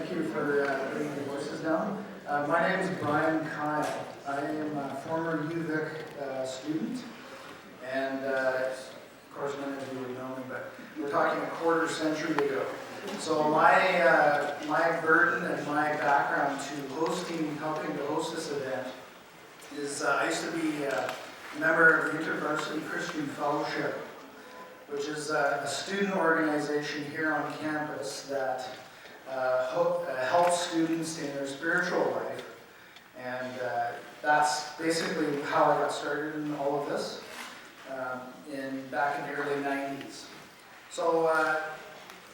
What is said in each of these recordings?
Thank you for putting your voices down. My name is Brian Kyle. I am a former UVic student, and of course many of you would know me, but we're talking a quarter century ago. So my burden and my background to helping to host this event is I used to be a member of the InterVarsity Christian Fellowship, which is a student organization here on campus that helps students in their spiritual life. And that's basically how I got started in all of this back in the early 90s. So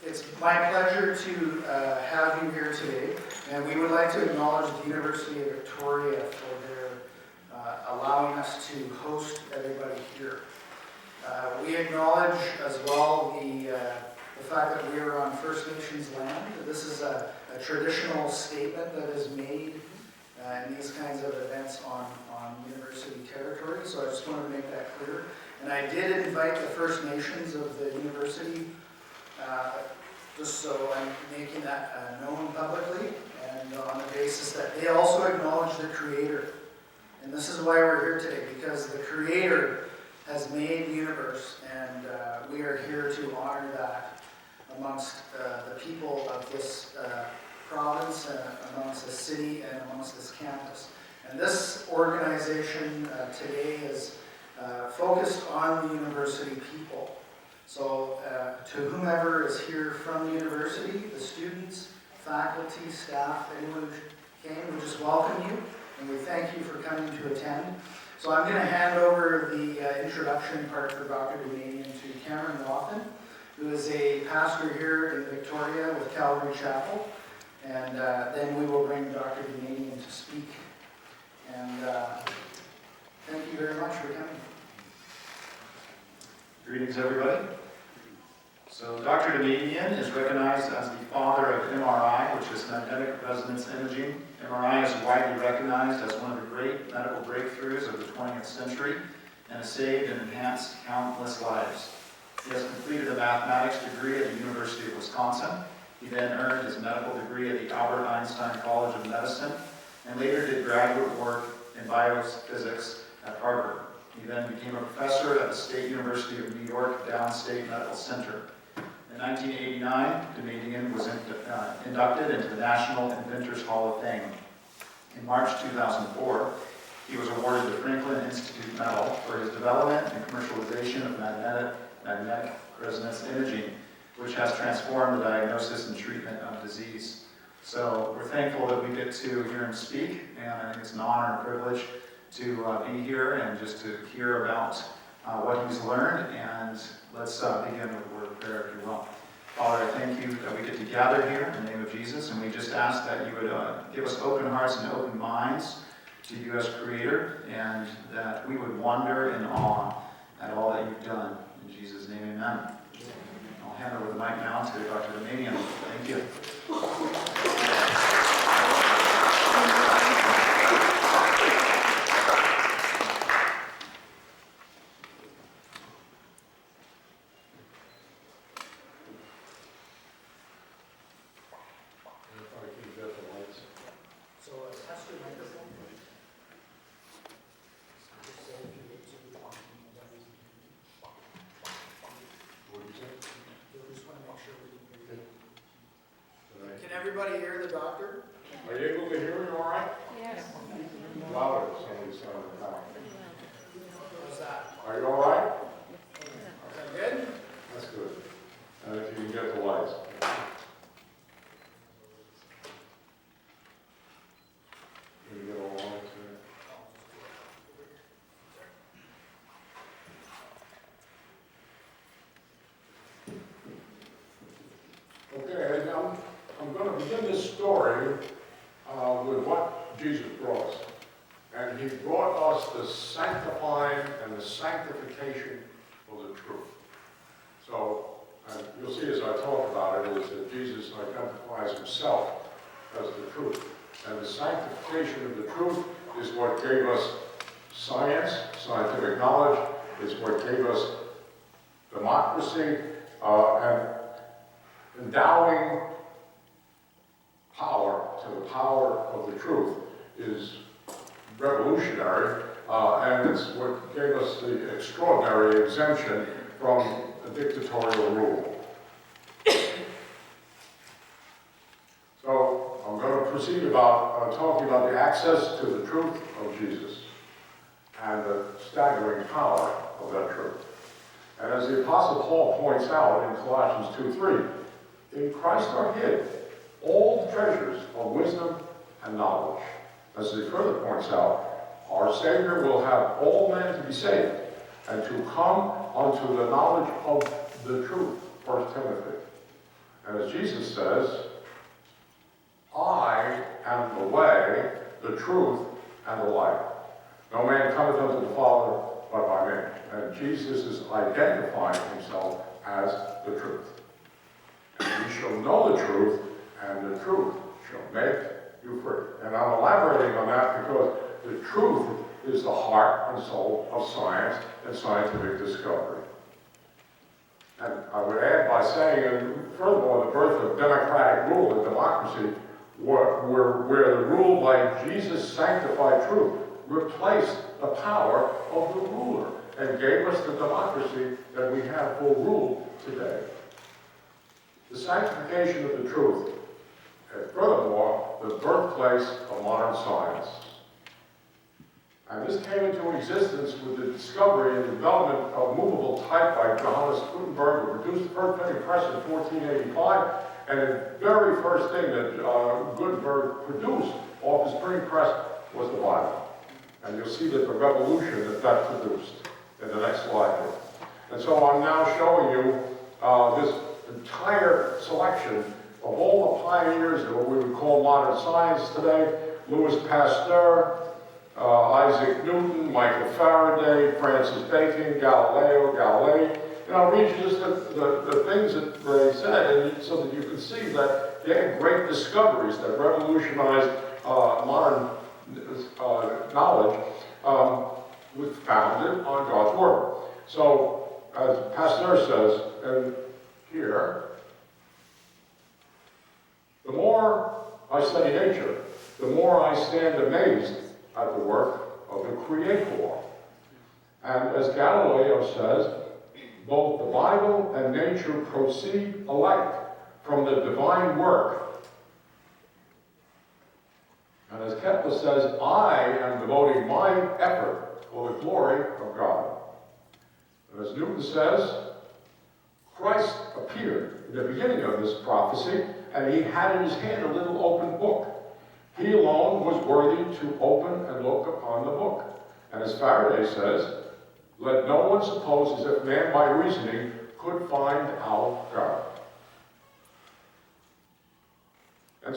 it's my pleasure to have you here today, and we would like to acknowledge the University of Victoria for their allowing us to host everybody here. We acknowledge as well the fact that we are on First Nations land. This is a traditional statement that is made in these kinds of events on university territory, so I just wanted to make that clear. And I did invite the First Nations of the university, just so I'm making that known publicly, and on the basis that they also acknowledge the Creator. And this is why we're here today, because the Creator has made the universe, and we are here to honor that amongst the people of this province, amongst the city, and amongst this campus. And this organization today is focused on the university people. So to whomever is here from the university, the students, faculty, staff, anyone who came, we just welcome you, and we thank you for coming to attend. So I'm going to hand over the introduction part for Dr. Damadian to Cameron Wathen, who is a pastor here in Victoria with Calvary Chapel. And then we will bring Dr. Damadian to speak. And thank you very much for coming. Greetings, everybody. So Dr. Damadian is recognized as the father of MRI, which is magnetic resonance imaging. MRI is widely recognized as one of the great medical breakthroughs of the 20th century and has saved and enhanced countless lives. He has completed a mathematics degree at the University of Wisconsin. He then earned his medical degree at the Albert Einstein College of Medicine and later did graduate work in biophysics at Harvard. He then became a professor at the State University of New York Downstate Medical Center. In 1989, Damadian was inducted into the National Inventors Hall of Fame. In March 2004, he was awarded the Franklin Institute Medal for his development and commercialization of magnetic resonance imaging, which has transformed the diagnosis and treatment of disease. So we're thankful that we get to hear him speak, and I think it's an honor and privilege to be here and just to hear about what he's learned. And let's begin with a word of prayer, if you will. Father, I thank you that we get to gather here in the name of Jesus, and we just ask that you would give us open hearts and open minds to you as Creator, and that we would wonder in awe at all that you've done. In Jesus' name, amen. I'll hand over the mic now to Dr. Damadian. Thank you. Can everybody hear the doctor? Are you able to hear me all right? Yes. Louder, somebody sounded high. How's that? Are you all right? Is that good? That's good. And if you can get the lights. Can you get all the lights there? Okay, I'm going to begin this story with what Jesus brought us. And he brought us the sanctifying and the sanctification of the truth. So, and you'll see as I talk about it, is that Jesus identifies himself as the truth. And the sanctification of the truth is what gave us science, scientific knowledge, is what gave us democracy, and endowing to the power of the truth is revolutionary, and it's what gave us the extraordinary exemption from a dictatorial rule. So I'm going to proceed about talking about the access to the truth of Jesus and the staggering power of that truth. And as the Apostle Paul points out in Colossians 2:3, in Christ are hid all the treasures of wisdom and knowledge. As he further points out, our Savior will have all men to be saved and to come unto the knowledge of the truth, 1 Timothy. And as Jesus says, I am the way, the truth, and the life. No man cometh unto the Father but by me. And Jesus is identifying himself as the truth. And you shall know the truth, and the truth shall make you free. And I'm elaborating on that because the truth is the heart and soul of science and scientific discovery. And I would add by saying, and furthermore, the birth of democratic rule and democracy, where the rule by Jesus' sanctified truth replaced the power of the ruler and gave us the democracy that we have full rule today. The sanctification of the truth, and furthermore, the birthplace of modern science. And this came into existence with the discovery and development of movable type by Johannes Gutenberg, who produced the first printing press in 1485. And the very first thing that Gutenberg produced off his printing press was the Bible. And you'll see that the revolution that produced in the next slide here. And so I'm now showing you this entire selection of all the pioneers of what we would call modern science today: Louis Pasteur, Isaac Newton, Michael Faraday, Francis Bacon, Galileo Galilei. And I'll read you just the things that they said, and so that you can see that they had great discoveries that revolutionized modern knowledge, was founded on God's Word. So, as Pasteur says, and here, the more I study nature, the more I stand amazed at the work of the Creator. And as Galileo says, both the Bible and nature proceed alike from the divine work. And as Kepler says, I am devoting my effort for the glory of God. And as Newton says, Christ appeared in the beginning of this prophecy, and he had in his hand a little open book. He alone was worthy to open and look upon the book. And as Faraday says, let no one suppose as if man by reasoning could find out God. And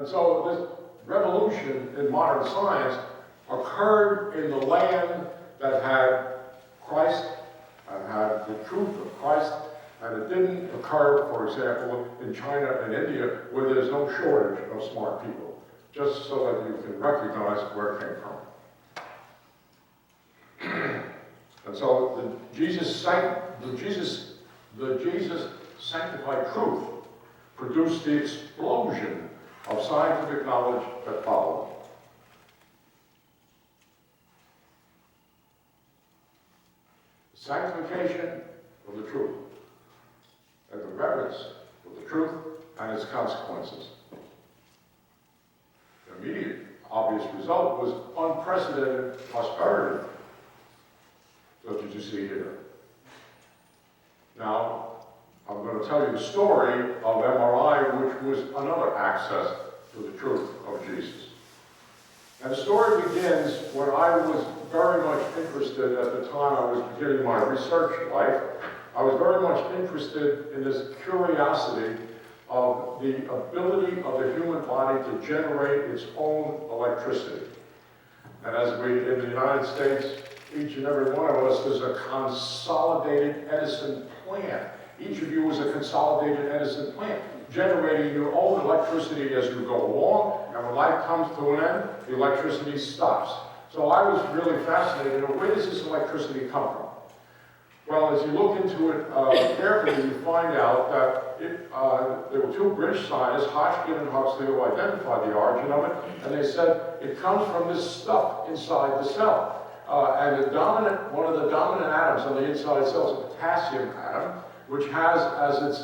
so this revolution in modern science occurred in the land that had Christ and had the truth of Christ, and it didn't occur, for example, in China and India, where there's no shortage of smart people, just so that you can recognize where it came from. And so the Jesus sanctified truth produced the explosion of scientific knowledge that followed. Sanctification of the truth, and the reverence of the truth and its consequences. The immediate obvious result was unprecedented prosperity, such as you see here. Now, I'm going to tell you the story of MRI, which was another access to the truth of Jesus. And the story begins when I was very much interested, at the time I was beginning my research life, I was very much interested in this curiosity of the ability of the human body to generate its own electricity. And as we, in the United States, each and every one of us is a consolidated Edison plant. Each of you is a consolidated Edison plant, generating your own electricity as you go along, and when life comes to an end, the electricity stops. So I was really fascinated, where does this electricity come from? Well, as you look into it carefully, you find out that there were two British scientists, Hodgkin and Huxley, who identified the origin of it, and they said it comes from this stuff inside the cell. And one of the dominant atoms on the inside of the cell is a potassium atom, which has as its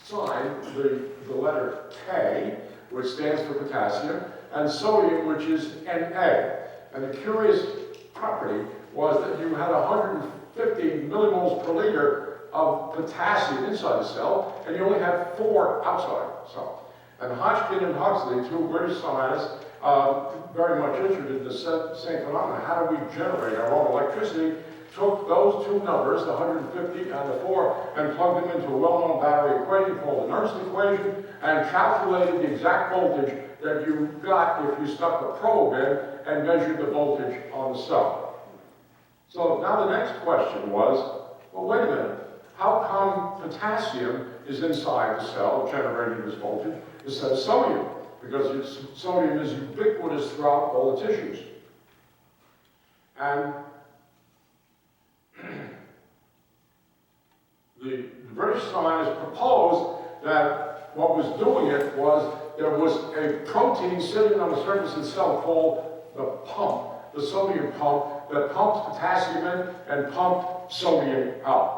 sign the letter K, which stands for potassium, and sodium, which is Na. And the curious property was that you had 150 millimoles per liter of potassium inside the cell, and you only had 4 outside the cell. And Hodgkin and Huxley, two British scientists, very much interested in the same phenomenon. How do we generate our own electricity? Took those two numbers, the 150 and the 4, and plugged them into a well-known battery equation called the Nernst equation, and calculated the exact voltage that you got if you stuck a probe in and measured the voltage on the cell. So now the next question was, well, wait a minute, how come potassium is inside the cell generating this voltage instead of sodium? Because sodium is ubiquitous throughout all the tissues. And the British scientists proposed that what was doing it was there was a protein sitting on the surface of the cell called the pump, the sodium pump, that pumped potassium in and pumped sodium out.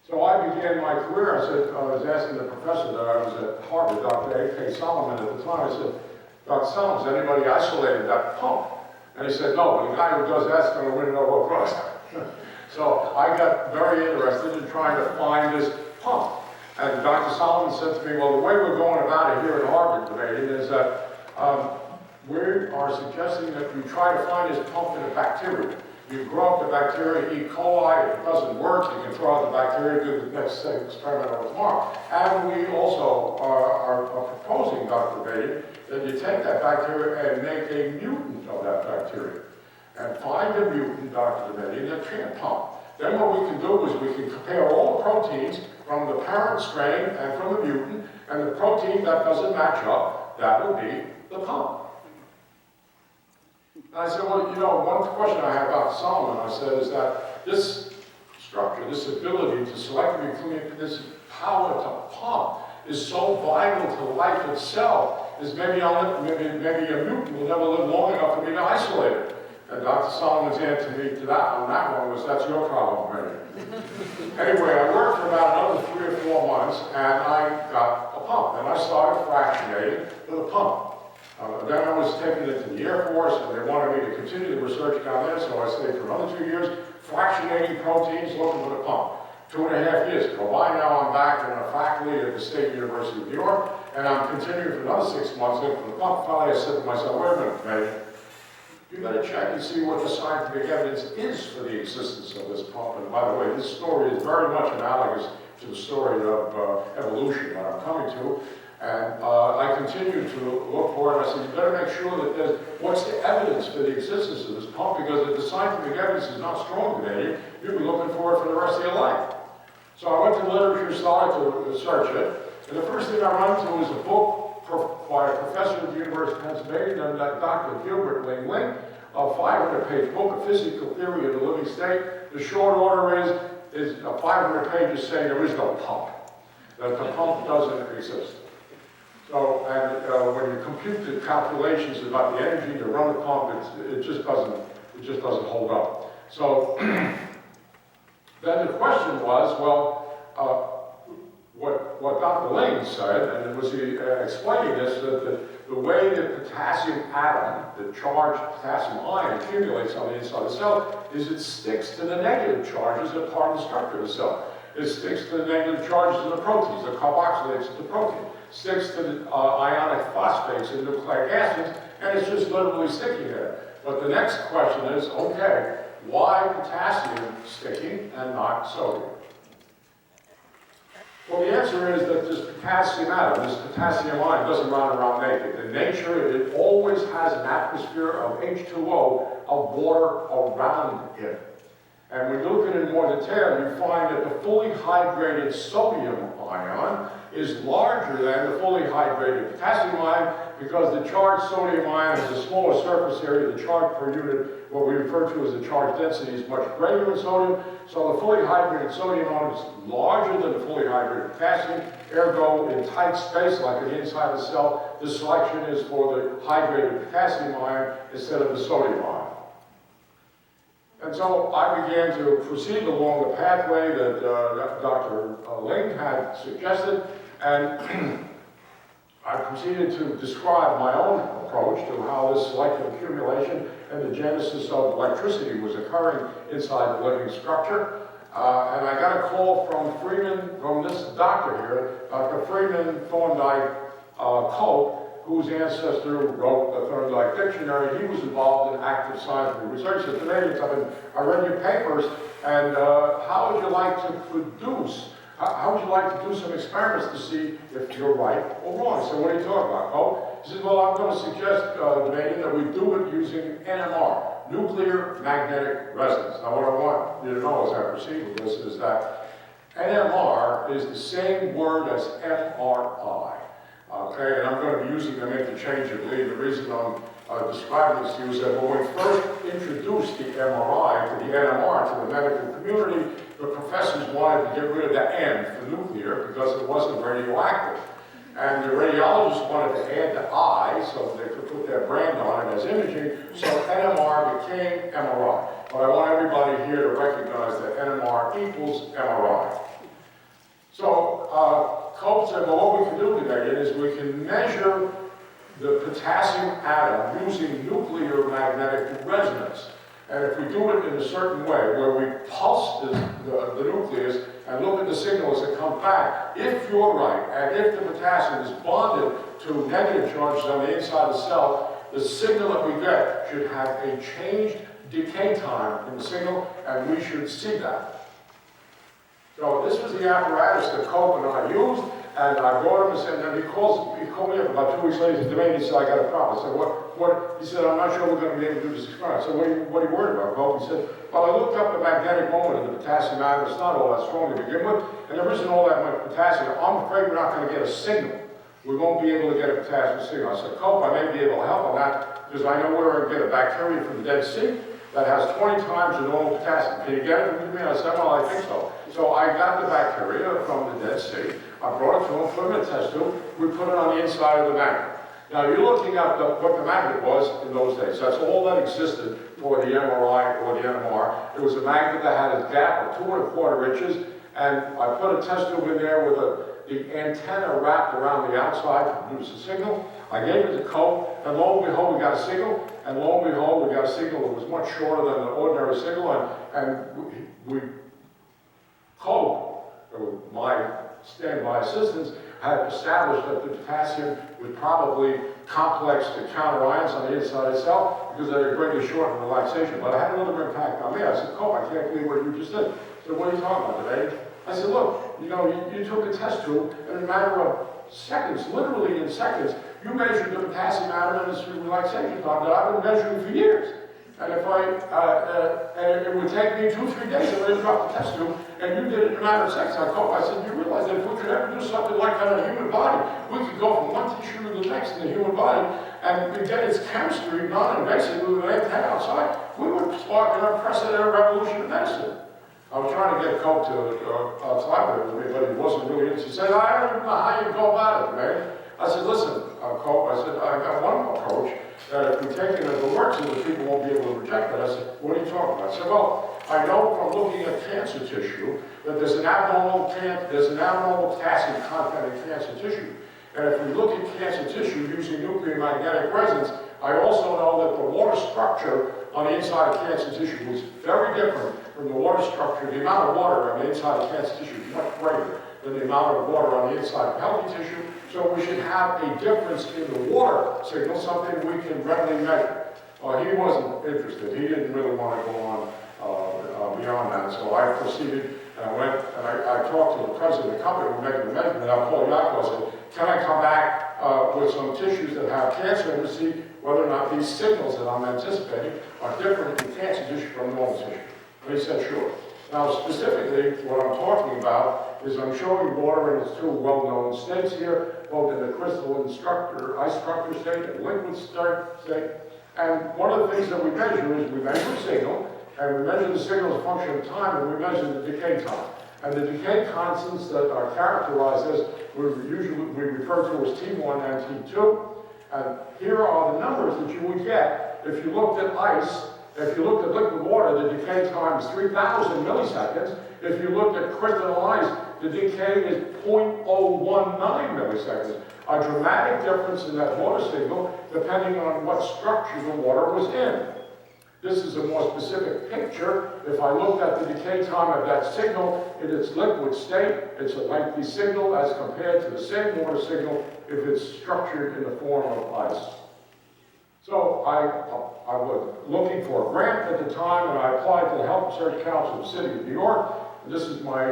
So I began my career. I was asking the professor that I was at Harvard, Dr. A.K. Solomon at the time, I said, Dr. Solomon, has anybody isolated that pump? And he said, no, but the guy who does that's going to win a Nobel Prize. So I got very interested in trying to find this pump. And Dr. Solomon said to me, well, the way we're going about it here at Harvard debating is that we are suggesting that you try to find this pump in a bacteria. You grow up the bacteria, E. coli. If it doesn't work, you can throw out the bacteria, do the next experiment over tomorrow. And we also are proposing, Dr. Damadian, that you take that bacteria and make a mutant of that bacteria. And find a mutant, Dr. Damadian, that can't pump. Then what we can do is we can compare all the proteins from the parent strain and from the mutant, and the protein that doesn't match up, that will be the pump. And I said, well, you know, one question I have about Solomon, I said, is that this structure, this ability to selectively clean, this power to pump is so vital to life itself, is maybe a mutant will never live long enough for me to isolate it. And Dr. Solomon's answer to me to that one was, that's your problem, maybe. Anyway, I worked for about another 3 or 4 months, and I got a pump, and I started fractionating with a pump. Then I was taken into the Air Force, and they wanted me to continue the research down there, so I stayed for another 2 years, fractionating proteins, looking for the pump. 2.5 years ago. By now, I'm back in a faculty at the State University of New York, and I'm continuing for another 6 months looking for the pump. Finally, I said to myself, wait a minute, Damadian. You better check and see what the scientific evidence is for the existence of this pump. And by the way, this story is very much analogous to the story of evolution that I'm coming to. And I continued to look for it. I said, you better make sure that there's, what's the evidence for the existence of this pump? Because if the scientific evidence is not strong today, you'll be looking for it for the rest of your life. So I went to the literature, started to search it. And the first thing I run into is a book by a professor at the University of Pennsylvania, and Dr. Gilbert Ling, a 500-page book, A Physical Theory of the Living State. The short order is 500 pages saying there is no pump, that the pump doesn't exist. So, and when you compute the calculations about the energy to run the pump, it just doesn't hold up. So then the question was, well, what Dr. Ling said, and it was explaining this, that the way the potassium atom, the charged potassium ion, accumulates on the inside of the cell is it sticks to the negative charges that are part of the structure of the cell. It sticks to the negative charges of the proteins, the carboxylates of the protein, sticks to the ionic phosphates and nucleic acids, and it's just literally sticking there. But the next question is, okay, why potassium sticking and not sodium? Well, the answer is that this potassium atom, this potassium ion, doesn't run around naked. In nature, it always has an atmosphere of H2O, of water around it. And when you look at it in more detail, you find that the fully hydrated sodium ion is larger than the fully hydrated potassium ion because the charged sodium ion has a smaller surface area. The charge per unit, what we refer to as the charge density, is much greater than sodium. So the fully hydrated sodium ion is larger than the fully hydrated potassium. Ergo, in tight space, like an inside the cell, the selection is for the hydrated potassium ion instead of the sodium ion. And so I began to proceed along the pathway that Dr. Ling had suggested, and I proceeded to describe my own approach to how this selective accumulation and the genesis of electricity was occurring inside the living structure. And I got a call from this doctor here, Dr. Freeman Thorndike Cope, whose ancestor wrote the Thorndike Dictionary. He was involved in active scientific research. He said, Damadian, I read your papers, and how would you like to produce, how would you like to do some experiments to see if you're right or wrong? So what are you talking about? Oh, he said, well, I'm going to suggest, Damadian, that we do it using NMR, nuclear magnetic resonance. Now, what I want you to know as I proceed with this is that NMR is the same word as MRI. Okay, and I'm going to be using them interchangeably. The reason I'm describing this to you is that when we first introduced the MRI to the NMR, to the medical community, the professors wanted to get rid of the N for nuclear because it wasn't radioactive. And the radiologists wanted to add the I so they could put their brand on it as imaging, so NMR became MRI. But I want everybody here to recognize that NMR equals MRI. So, Cope said, well, what we can do today is we can measure the potassium atom using nuclear magnetic resonance. And if we do it in a certain way, where we pulse the nucleus and look at the signals that come back, if you're right, and if the potassium is bonded to negative charges on the inside of the cell, the signal that we get should have a changed decay time in the signal, and we should see that. So this was the apparatus that Cope and I used, and I brought him and he called me up about 2 weeks later. He said, Damadian, he said, I got a problem. I said, what? He said, I'm not sure we're going to be able to do this experiment. I said, what are you worried about, Cope? He said, well, I looked up the magnetic moment of the potassium atom. It's not all that strong to begin with, and there isn't all that much potassium. I'm afraid we're not going to get a signal. We won't be able to get a potassium signal. I said, Cope, I may be able to help on that because I know where I can get a bacteria from the Dead Sea that has 20 times the normal potassium. Can you get it from me? I said, well, I think so. So I got the bacteria from the Dead Sea. I brought it to him, put it in a test tube. We put it on the inside of the magnet. Now you're looking at what the magnet was in those days. That's all that existed for the MRI or the NMR. It was a magnet that had a gap of 2 1/4 inches, and I put a test tube in there with the antenna wrapped around the outside to produce a signal. I gave it to Cope, and lo and behold, we got a signal. And lo and behold, we got a signal that was much shorter than the ordinary signal, and we Cope, my standby assistants, had established that the potassium was probably complex to counter ions on the inside itself because they were greatly short in relaxation. But I had another impact on me. I said, Cope, I can't believe what you just did. He said, what are you talking about today? I said, look, you took a test tube, and in a matter of seconds, literally in seconds, you measured the potassium atom and its relaxation time that I've been measuring for years. And if and it would take me 2 or 3 days to drop the test tube, and you did it in a matter of seconds. I said, you realize that if we could ever do something like that in a human body, we could go from one tissue to the next in the human body, and get its chemistry non-invasive with an antenna outside, we would spark an unprecedented revolution in medicine. I was trying to get Cope to collaborate with me, but he wasn't really interested. He said, I don't know how you go about it, man. I said, listen, Cope, I said, I got one approach that if we take it as it works, the people won't be able to reject it. I said, what are you talking about? I said, well, I know from looking at cancer tissue that there's an abnormal potassium content in cancer tissue. And if we look at cancer tissue using nuclear magnetic resonance, I also know that the water structure on the inside of cancer tissue was very different from the water structure. The amount of water on the inside of cancer tissue is much greater than the amount of water on the inside of healthy tissue. So we should have a difference in the water signal, something we can readily measure. He wasn't interested. He didn't really want to go on beyond that. So I proceeded and I went and I talked to the president of the company who made the measurement. I called Yaakov and said, can I come back with some tissues that have cancer and to see whether or not these signals that I'm anticipating are different in cancer tissue from normal tissue? And he said, sure. Now, specifically, what I'm talking about is I'm showing water in its two well-known states here, both in the crystalline structure, ice structure state and liquid state. And one of the things that we measure is we measure a signal, and we measure the signal as a function of time, and we measure the decay time. And the decay constants that are characterized as, we refer to as T1 and T2. And here are the numbers that you would get if you looked at ice. If you looked at liquid water, the decay time is 3,000 milliseconds. If you looked at crystalline ice, the decay is 0.019 milliseconds. A dramatic difference in that water signal depending on what structure the water was in. This is a more specific picture. If I looked at the decay time of that signal in its liquid state, it's a lengthy signal as compared to the same water signal if it's structured in the form of ice. So I was looking for a grant at the time, and I applied to the Health Research Council of the City of New York. And this is my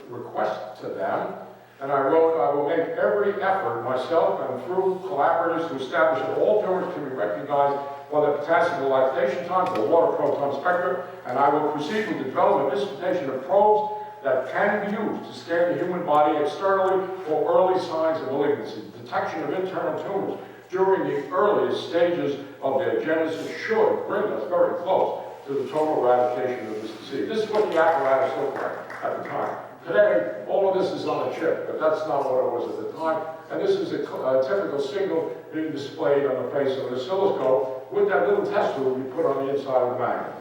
request to them. And I wrote, I will make every effort myself and through collaborators to establish that all tumors can be recognized by the potassium lactation time, the water proton spectrum, and I will proceed with the development and instrumentation of probes that can be used to scan the human body externally for early signs of malignancy. Detection of internal tumors during the earliest stages of their genesis should bring us very close to the total eradication of this disease. This is what the apparatus looked like at the time. Today, all of this is on a chip, but that's not what it was at the time. And this is a typical signal being displayed on the face of an oscilloscope with that little test tube you put on the inside of the magnet.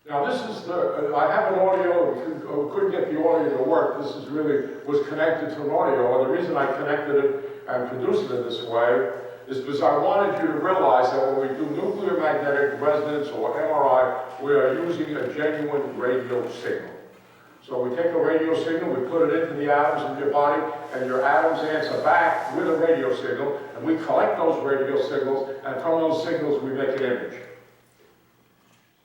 Now this is the, I have an audio, couldn't get the audio to work. This is really, was connected to an audio, and the reason I connected it and produced it this way is because I wanted you to realize that when we do nuclear magnetic resonance or MRI, we are using a genuine radio signal. So we take a radio signal, we put it into the atoms in your body, and your atoms answer back with a radio signal, and we collect those radio signals, and from those signals we make an image.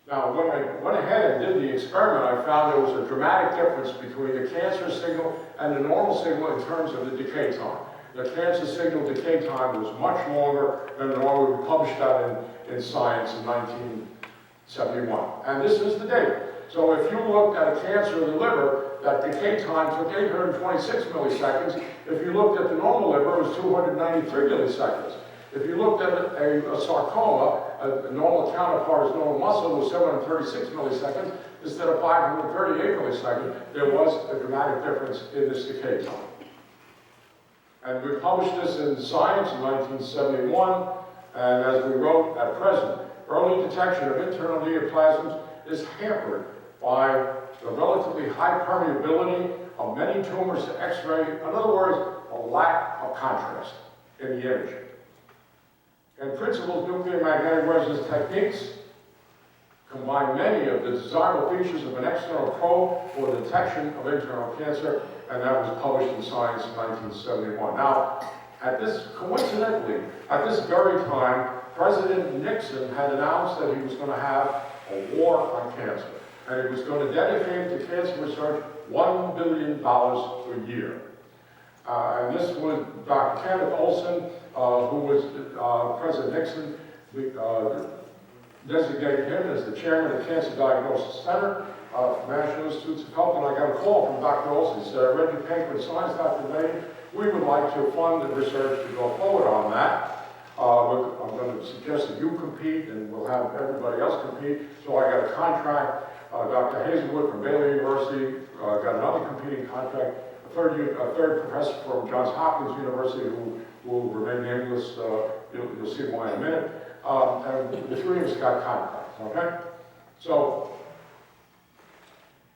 Now, when I went ahead and did the experiment, I found there was a dramatic difference between the cancer signal and the normal signal in terms of the decay time. The cancer signal decay time was much longer than the normal. We published that in Science in 1971. And this is the data. So if you looked at a cancer of the liver, that decay time took 826 milliseconds. If you looked at the normal liver, it was 293 milliseconds. If you looked at a sarcoma, a normal counterpart is normal muscle, was 736 milliseconds instead of 538 milliseconds. There was a dramatic difference in this decay time. And we published this in Science in 1971, and as we wrote, at present, early detection of internal neoplasms is hampered by the relatively high permeability of many tumors to X-ray. In other words, a lack of contrast in the image. In principle, nuclear magnetic resonance techniques combine many of the desirable features of an external probe for the detection of internal cancer, and that was published in Science in 1971. Now, coincidentally, at this very time, President Nixon had announced that he was going to have a war on cancer, and he was going to dedicate to cancer research $1 billion a year. And this was Dr. Kenneth Olson, who was President Nixon, designated him as the chairman of the Cancer Diagnosis Center from National Institutes of Health. And I got a call from Dr. Olson. He said, I read your paper in Science, Dr. Damadian. We would like to fund the research to go forward on that. I'm going to suggest that you compete, and we'll have everybody else compete. So I got a contract. Dr. Hazelwood from Baylor University got another competing contract. A third professor from Johns Hopkins University who will remain nameless. You'll see why in a minute. And the three of us got contracts, okay? So,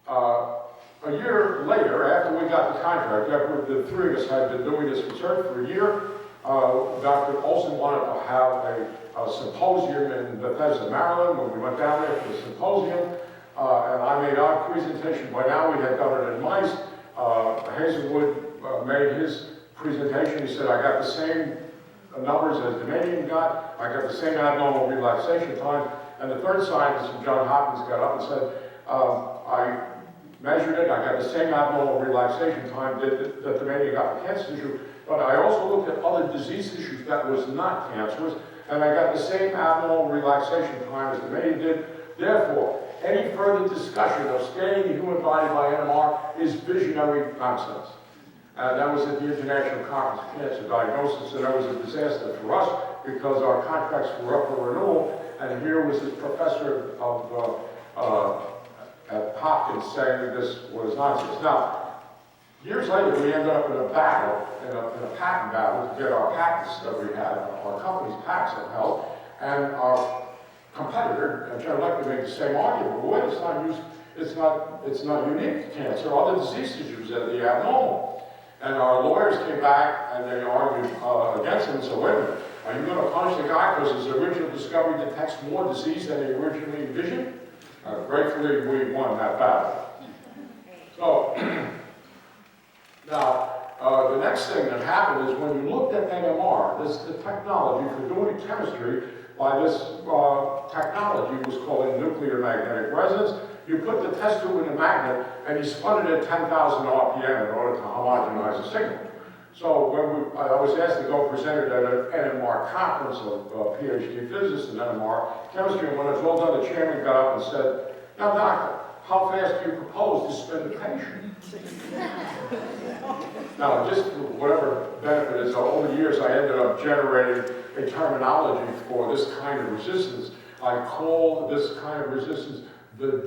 a year later, after we got the contract, after the three of us had been doing this research for a year, Dr. Olson wanted to have a symposium in Bethesda, Maryland. When we went down there for the symposium, and I made our presentation. By now, we had done it in mice. Hazelwood made his presentation. He said, I got the same numbers as Damadian got. I got the same abnormal relaxation time. And the third scientist from Johns Hopkins got up and said, I measured it. I got the same abnormal relaxation time that Damadian got for cancer tissue. But I also looked at other disease tissues that was not cancerous. and I got the same abnormal relaxation time as the Damadian did. Therefore, any further discussion of scanning the human body by NMR is visionary nonsense. That was at the International Conference of Cancer Diagnosis, and that was a disaster for us because our contracts were up for renewal, and here was this professor at Hopkins saying that this was nonsense. Now, years later, we ended up in a battle, in a patent battle to get our patents that we had, our company's patents that held, and our competitor, General Electric, made the same argument. Well, wait, it's not unique to cancer. Other diseases use that, the abnormal. And our lawyers came back and they argued against him and said, wait a minute, are you going to punish the guy because his original discovery detects more disease than he originally envisioned? Gratefully, we won that battle. So, now, the next thing that happened is when you looked at NMR, this is the technology for doing chemistry by this technology was called nuclear magnetic resonance. You put the test tube in a magnet and you spun it at 10,000 RPM in order to homogenize the signal. So when I was asked to go present it at an NMR conference of PhD physicists in NMR chemistry, and when it was all done, the chairman got up and said, now doctor, how fast do you propose to spin the patient? Now, just for whatever benefit is, over the years I ended up generating a terminology for this kind of resistance. I call this kind of resistance the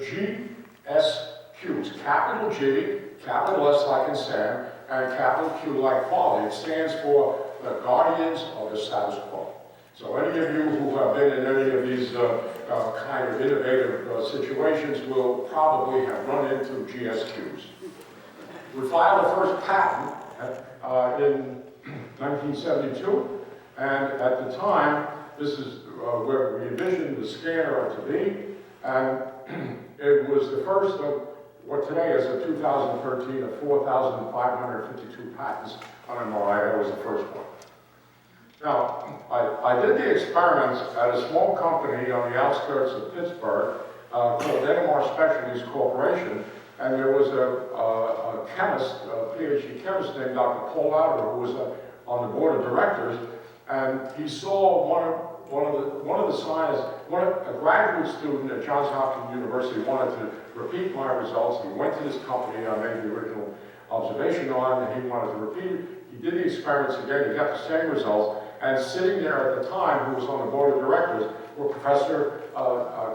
GSQs, capital G, capital S like in Sam, and capital Q like quality. It stands for the guardians of the status quo. So any of you who have been in any of these kind of innovative situations will probably have run into GSQs. We filed the first patent in 1972, and at the time, this is where we envisioned the scanner to be, and it was the first of what today is a 2013 of 4,552 patents on MRI. That was the first one. Now, I did the experiments at a small company on the outskirts of Pittsburgh called NMR Specialties Corporation, and there was a chemist, a PhD chemist named Dr. Paul Lauder, who was on the board of directors, and he saw a graduate student at Johns Hopkins University wanted to repeat my results. He went to this company I made the original observation on, and he wanted to repeat it. He did the experiments again, he got the same results, and sitting there at the time, who was on the board of directors, were a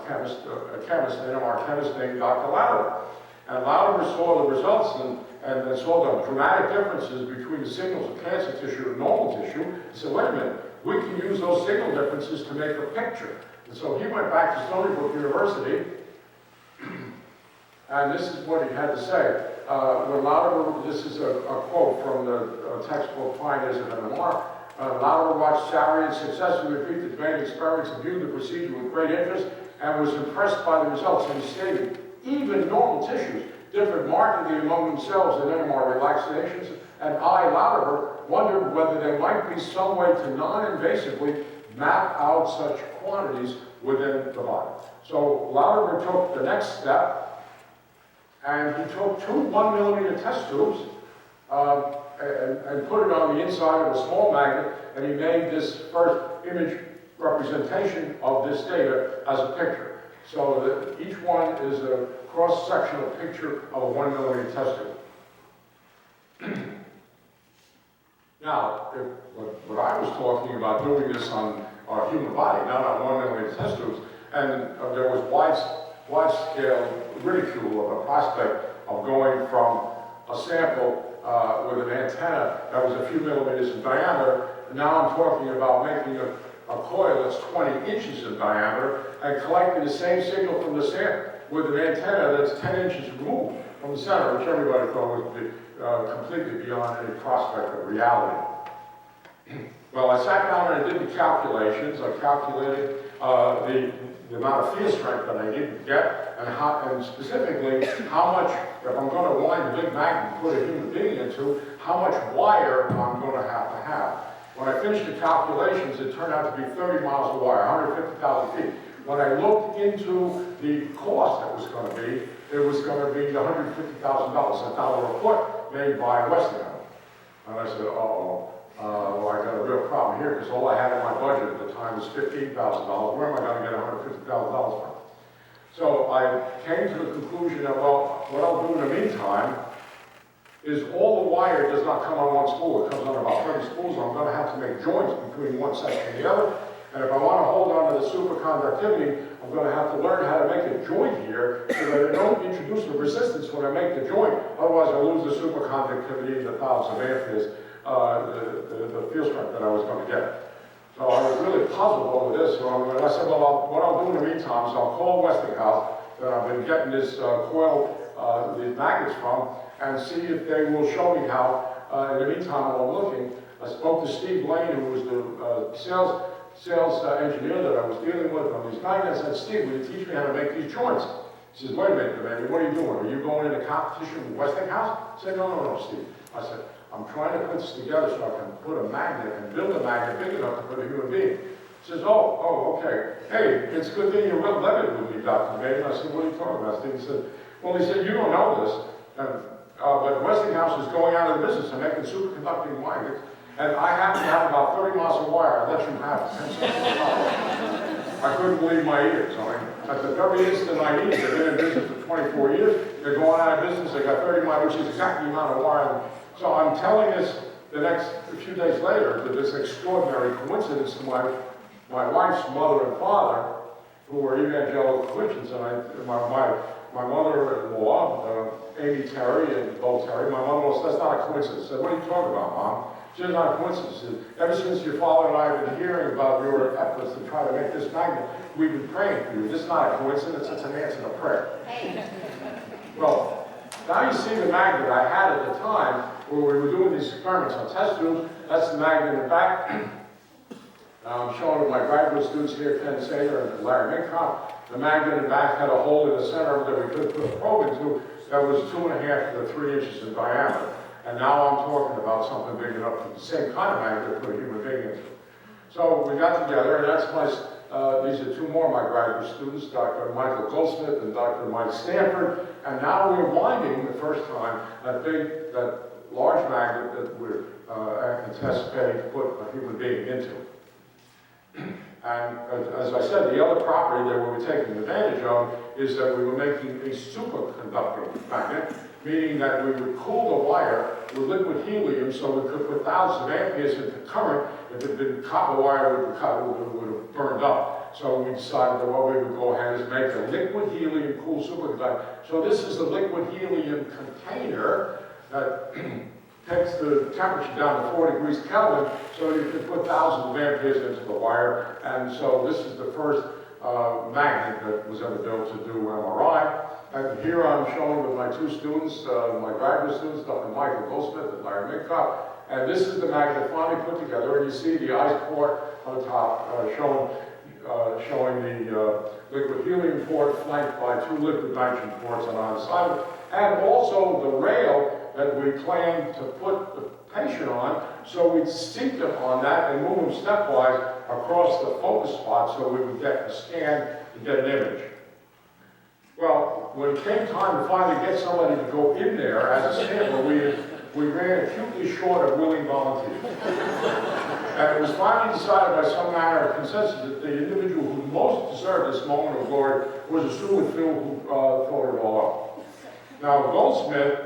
chemist, NMR chemist named Dr. Lauder. And Lauder saw the results and saw the dramatic differences between the signals of cancer tissue and normal tissue. He said, wait a minute, we can use those signal differences to make a picture. And so he went back to Stony Brook University, and this is what he had to say. When Lauder, this is a quote from the textbook Pioneers of NMR. Lauder watched Sari successfully repeat the Damadian experiments and viewed the procedure with great interest and was impressed by the results. And he stated, even normal tissues differed markedly among themselves in NMR relaxations, and I, Lauder, wondered whether there might be some way to non-invasively map out such quantities within the body. So Lauder took the next step, and he took two 1 millimeter test tubes and put it on the inside of a small magnet, and he made this first image representation of this data as a picture. So that each one is a cross-sectional picture of a 1 millimeter test tube. Now, what I was talking about doing this on our human body, not on 1 millimeter test tubes, and there was wide-scale ridicule of a prospect of going from a sample with an antenna that was a few millimeters in diameter. Now I'm talking about making a coil that's 20 inches in diameter and collecting the same signal from the sample with an antenna that's 10 inches removed from the center, which everybody thought would be completely beyond any prospect of reality. Well, I sat down and I did the calculations. I calculated the amount of field strength that I needed to get, and specifically how much, if I'm going to wind a big magnet and put a human being into, how much wire I'm going to have. When I finished the calculations, it turned out to be 30 miles of wire, 150,000 feet. When I looked into the cost that was going to be, it was going to be $150,000, $1 a foot made by Westinghouse. And I said, uh-oh, well, I got a real problem here because all I had in my budget at the time was $15,000. Where am I going to get $150,000 from? So I came to the conclusion that, well, what I'll do in the meantime is all the wire does not come on one spool. It comes on about 30 spools. I'm going to have to make joints between one section and the other. And if I want to hold on to the superconductivity, I'm going to have to learn how to make a joint here so that I don't introduce the resistance when I make the joint. Otherwise, I'll lose the superconductivity and the thousands of amperes, the field strength that I was going to get. So I was really puzzled over this. So I said, well, what I'll do in the meantime is I'll call Westinghouse that I've been getting this coil, these magnets from, and see if they will show me how. In the meantime, while I'm looking, I spoke to Steve Lane, who was the sales engineer that I was dealing with on these magnets. I said, Steve, will you teach me how to make these joints? He says, wait a minute, Damadian, what are you doing? Are you going into competition with Westinghouse? I said, no, Steve. I said, I'm trying to put this together so I can put a magnet and build a magnet big enough to put a human being. He says, oh, okay. Hey, it's a good thing you're well-levied with me, Dr. Damadian. I said, what are you talking about, Steve? He said, you don't know this, but Westinghouse is going out of the business and making superconducting magnets, and I happen to have about 30 miles of wire. I let you have 10 cents per hour. I couldn't believe my ears. At the very instant I needed, they've been in business for 24 years. They're going out of business. They got 30 miles, which is exactly the amount of wire. So I'm telling this a few days later, that this extraordinary coincidence to my wife's mother and father, who were evangelical Christians, and my mother-in-law, Amy Terry and Bo Terry, my mother-in-law said, that's not a coincidence. I said, what are you talking about, Mom? She said, not a coincidence. Said, ever since your father and I have been hearing about your efforts to try to make this magnet, we've been praying for you. This is not a coincidence, it's an answer to prayer. Well, now you see the magnet I had at the time where we were doing these experiments on test tubes. That's the magnet in the back. I'm showing it with my graduate students here, Ken Sater and Larry Minkoff. The magnet in the back had a hole in the center that we could put a probe into that was 2.5 to 3 inches in diameter. And now I'm talking about something big enough for the same kind of magnet to put a human being into. So we got together, and that's these are two more of my graduate students, Dr. Michael Goldsmith and Dr. Mike Stanford. And now we're winding the first time that large magnet that we're anticipating to put a human being into. And as I said, the other property that we were taking advantage of is that we were making a superconducting magnet, meaning that we would cool the wire with liquid helium so we could put thousands of amperes into current. If it had been copper wire, it would have burned up. So we decided that what we would go ahead is make a liquid helium cool superconductor. So this is a liquid helium container that takes the temperature down to 4 degrees Kelvin, so you can put thousands of amperes into the wire. And so this is the first magnet that was ever built to do MRI. And here I'm showing with my two students, my graduate students, Dr. Michael Goldsmith and Larry Minkoff. And this is the magnet finally put together. And you see the ice port on the top showing the liquid helium port flanked by two liquid nitrogen ports on either side of it. And also the rail that we planned to put the patient on, so we'd seat them on that and move them stepwise across the focus spot so we would get a scan and get an image. Well, when it came time to finally get somebody to go in there as a sample, we ran acutely short of willing volunteers. And it was finally decided by some manner of consensus that the individual who most deserved this moment of glory was a student who thought it all up. Now, Goldsmith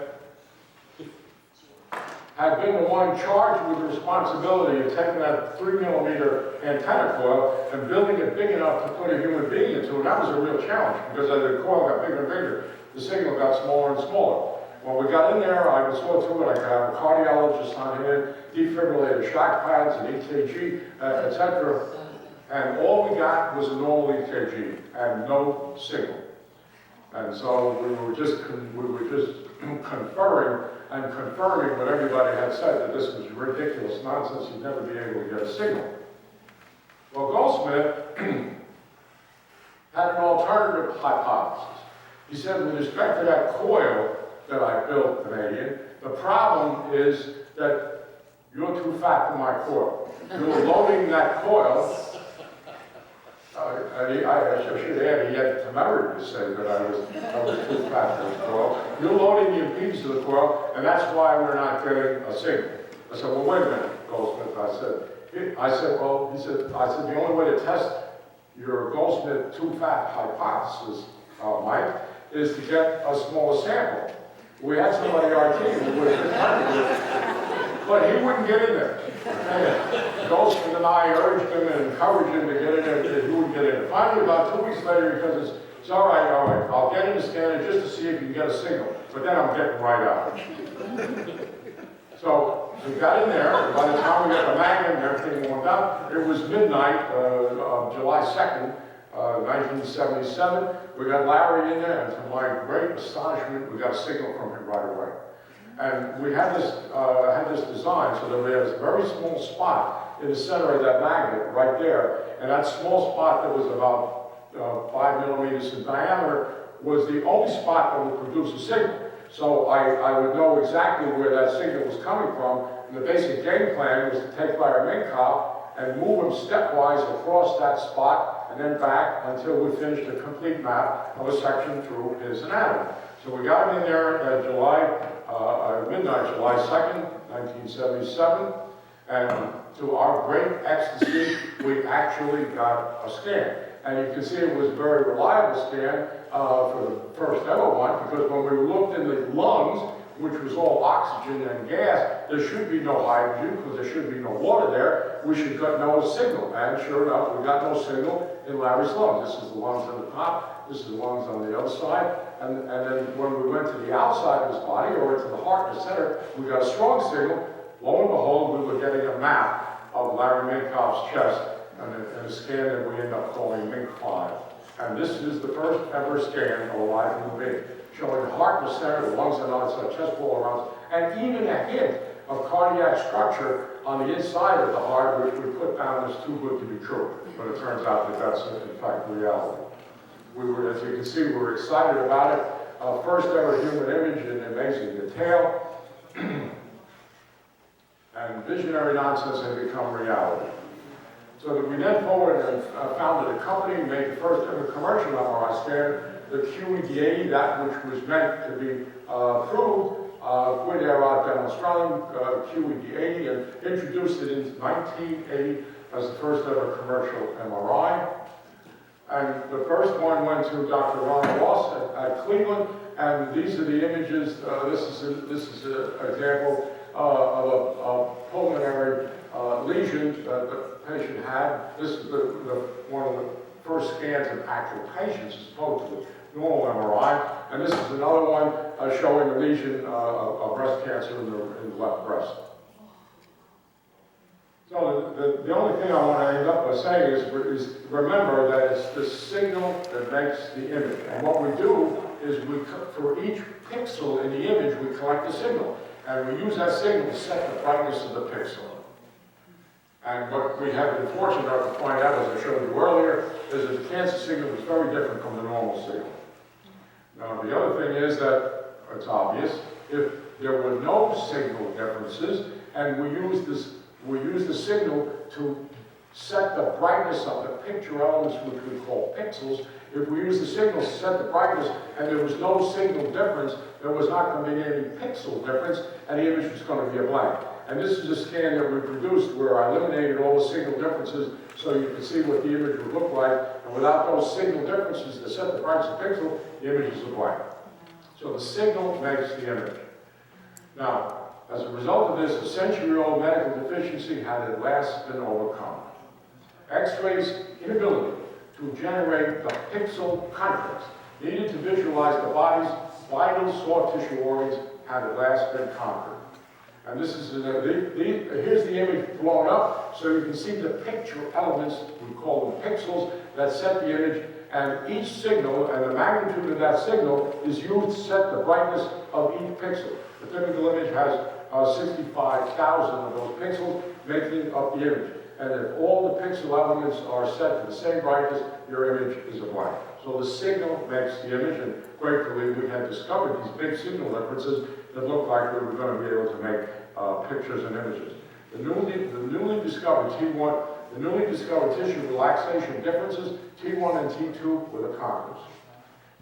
had been the one charged with the responsibility of taking that 3mm antenna coil and building it big enough to put a human being into, and that was a real challenge because as the coil got bigger and bigger, the signal got smaller and smaller. When we got in there, I saw to it, I could have a cardiologist on hand, defibrillator shock pads, an EKG, etc. And all we got was a normal EKG and no signal. And so we were just conferring and confirming what everybody had said, that this was ridiculous nonsense, you'd never be able to get a signal. Well, Goldsmith had an alternative hypothesis. He said, with respect to that coil that I built, Damadian, the problem is that you're too fat for my coil. You're loading that coil. I should add, he had the temerity to say that I was too fat for the coil. You're loading the impedance of the coil, and that's why we're not getting a signal. I said, well, wait a minute. Goldsmith. I said, the only way to test your Goldsmith too-fat hypothesis, Mike, is to get a smaller sample. We had somebody on our team who was but he wouldn't get in there. And Goldsmith and I urged him and encouraged him to get in there, and he wouldn't get in there. Finally, about 2 weeks later, he goes, it's all right, I'll get in the scanner just to see if you can get a signal, but then I'm getting right out. So we got in there, and by the time we got the magnet and everything warmed up, it was midnight of July 2nd, 1977. We got Larry in there, and to my great astonishment, we got a signal from him right away. And we had this design so that we had this very small spot in the center of that magnet right there, and that small spot that was about 5 millimeters in diameter was the only spot that would produce a signal. So I would know exactly where that signal was coming from, and the basic game plan was to take Larry Minkoff and move him stepwise across that spot and then back until we finished a complete map of a section through his anatomy. So we got him in there at midnight, July 2nd, 1977, and to our great ecstasy, we actually got a scan. And you can see it was a very reliable scan for the first ever one, because when we looked in the lungs, which was all oxygen and gas, there should be no hydrogen, because there should be no water there. We should get no signal. And sure enough, we got no signal in Larry's lungs. This is the lungs on the top, this is the lungs on the other side. And then when we went to the outside of his body, or into the heart and the center, we got a strong signal. Lo and behold, we were getting a map of Larry Minkoff's chest, and a scan that we ended up calling Mink-5. And this is the first ever scan of a live human being, showing the heart in the center, the lungs on the outside, chest wall around, and even a hint of cardiac structure on the inside of the heart, which we put down as too good to be true. But it turns out that that's, in fact, reality. We were, as you can see, we were excited about it. First ever human image in amazing detail. And visionary nonsense had become reality. So that we then forward and founded a company, made the first ever commercial MRI scan, the QED80, that which was meant to be approved with Air Demonstration, QED80, and introduced it in 1980 as the first ever commercial MRI. And the first one went to Dr. Ronald Ross at Cleveland, and these are the images. This is an example of a pulmonary lesion that the patient had. This is one of the first scans of actual patients as opposed to the normal MRI. And this is another one showing a lesion of breast cancer in the left breast. So the only thing I want to end up by saying is remember that it's the signal that makes the image. And what we do is for each pixel in the image, we collect a signal. And we use that signal to set the brightness of the pixel. And what we have been fortunate enough to find out, as I showed you earlier, is that the cancer signal is very different from the normal signal. Now, the other thing is that it's obvious, if there were no signal differences, and we use the signal to set the brightness of the picture elements, which we call pixels. If we use the signal to set the brightness and there was no signal difference, there was not going to be any pixel difference, and the image was going to be a blank. And this is a scan that we produced where I eliminated all the signal differences so you can see what the image would look like. And without those signal differences to set the brightness of the pixel, the image is a blank. So the signal makes the image. Now, as a result of this, a century-old medical deficiency had at last been overcome. X-ray's inability to generate the pixel context needed to visualize the body's vital soft tissue organs had at last been conquered. And this is here's the image blown up, so you can see the picture elements, we call them pixels, that set the image, and each signal and the magnitude of that signal is used to set the brightness of each pixel. The typical image has 65,000 of those pixels making up the image. And if all the pixel elements are set to the same brightness, your image is a blank. So the signal makes the image, and gratefully we had discovered these big signal differences that looked like we were going to be able to make pictures and images. The newly discovered T1, the newly discovered tissue relaxation differences, T1 and T2 were the conquerors.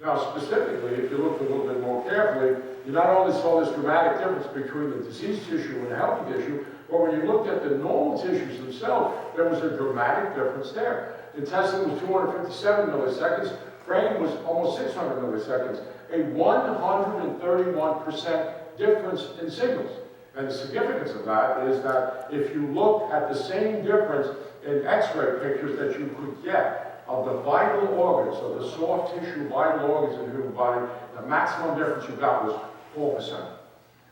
Now specifically, if you look a little bit more carefully, you not only saw this dramatic difference between the diseased tissue and the healthy tissue, But when you looked at the normal tissues themselves, there was a dramatic difference there. Intestine was 257 milliseconds, brain was almost 600 milliseconds, a 131% difference in signals. And the significance of that is that if you look at the same difference in X-ray pictures that you could get of the vital organs, of the soft tissue vital organs in the human body, the maximum difference you got was 4%.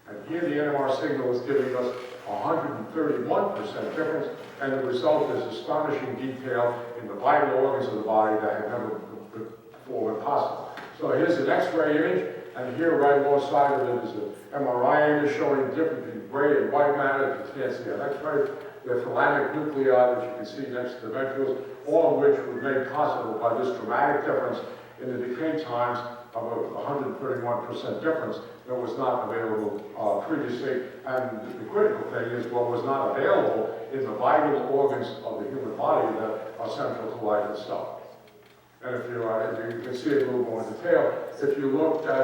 And here the NMR signal is giving us 131% difference, and the result is astonishing detail in the vital organs of the body that had never before been possible. So here's an X-ray image, and here right alongside of it is an MRI image showing the difference between gray and white matter. You can't see an X-ray. The thalamic nuclei that you can see next to the ventricles, all of which were made possible by this dramatic difference in the decay times of a 131% difference that was not available previously. And the critical thing is what was not available in the vital organs of the human body that are central to life itself. And if you can see it a little more in detail, if you looked at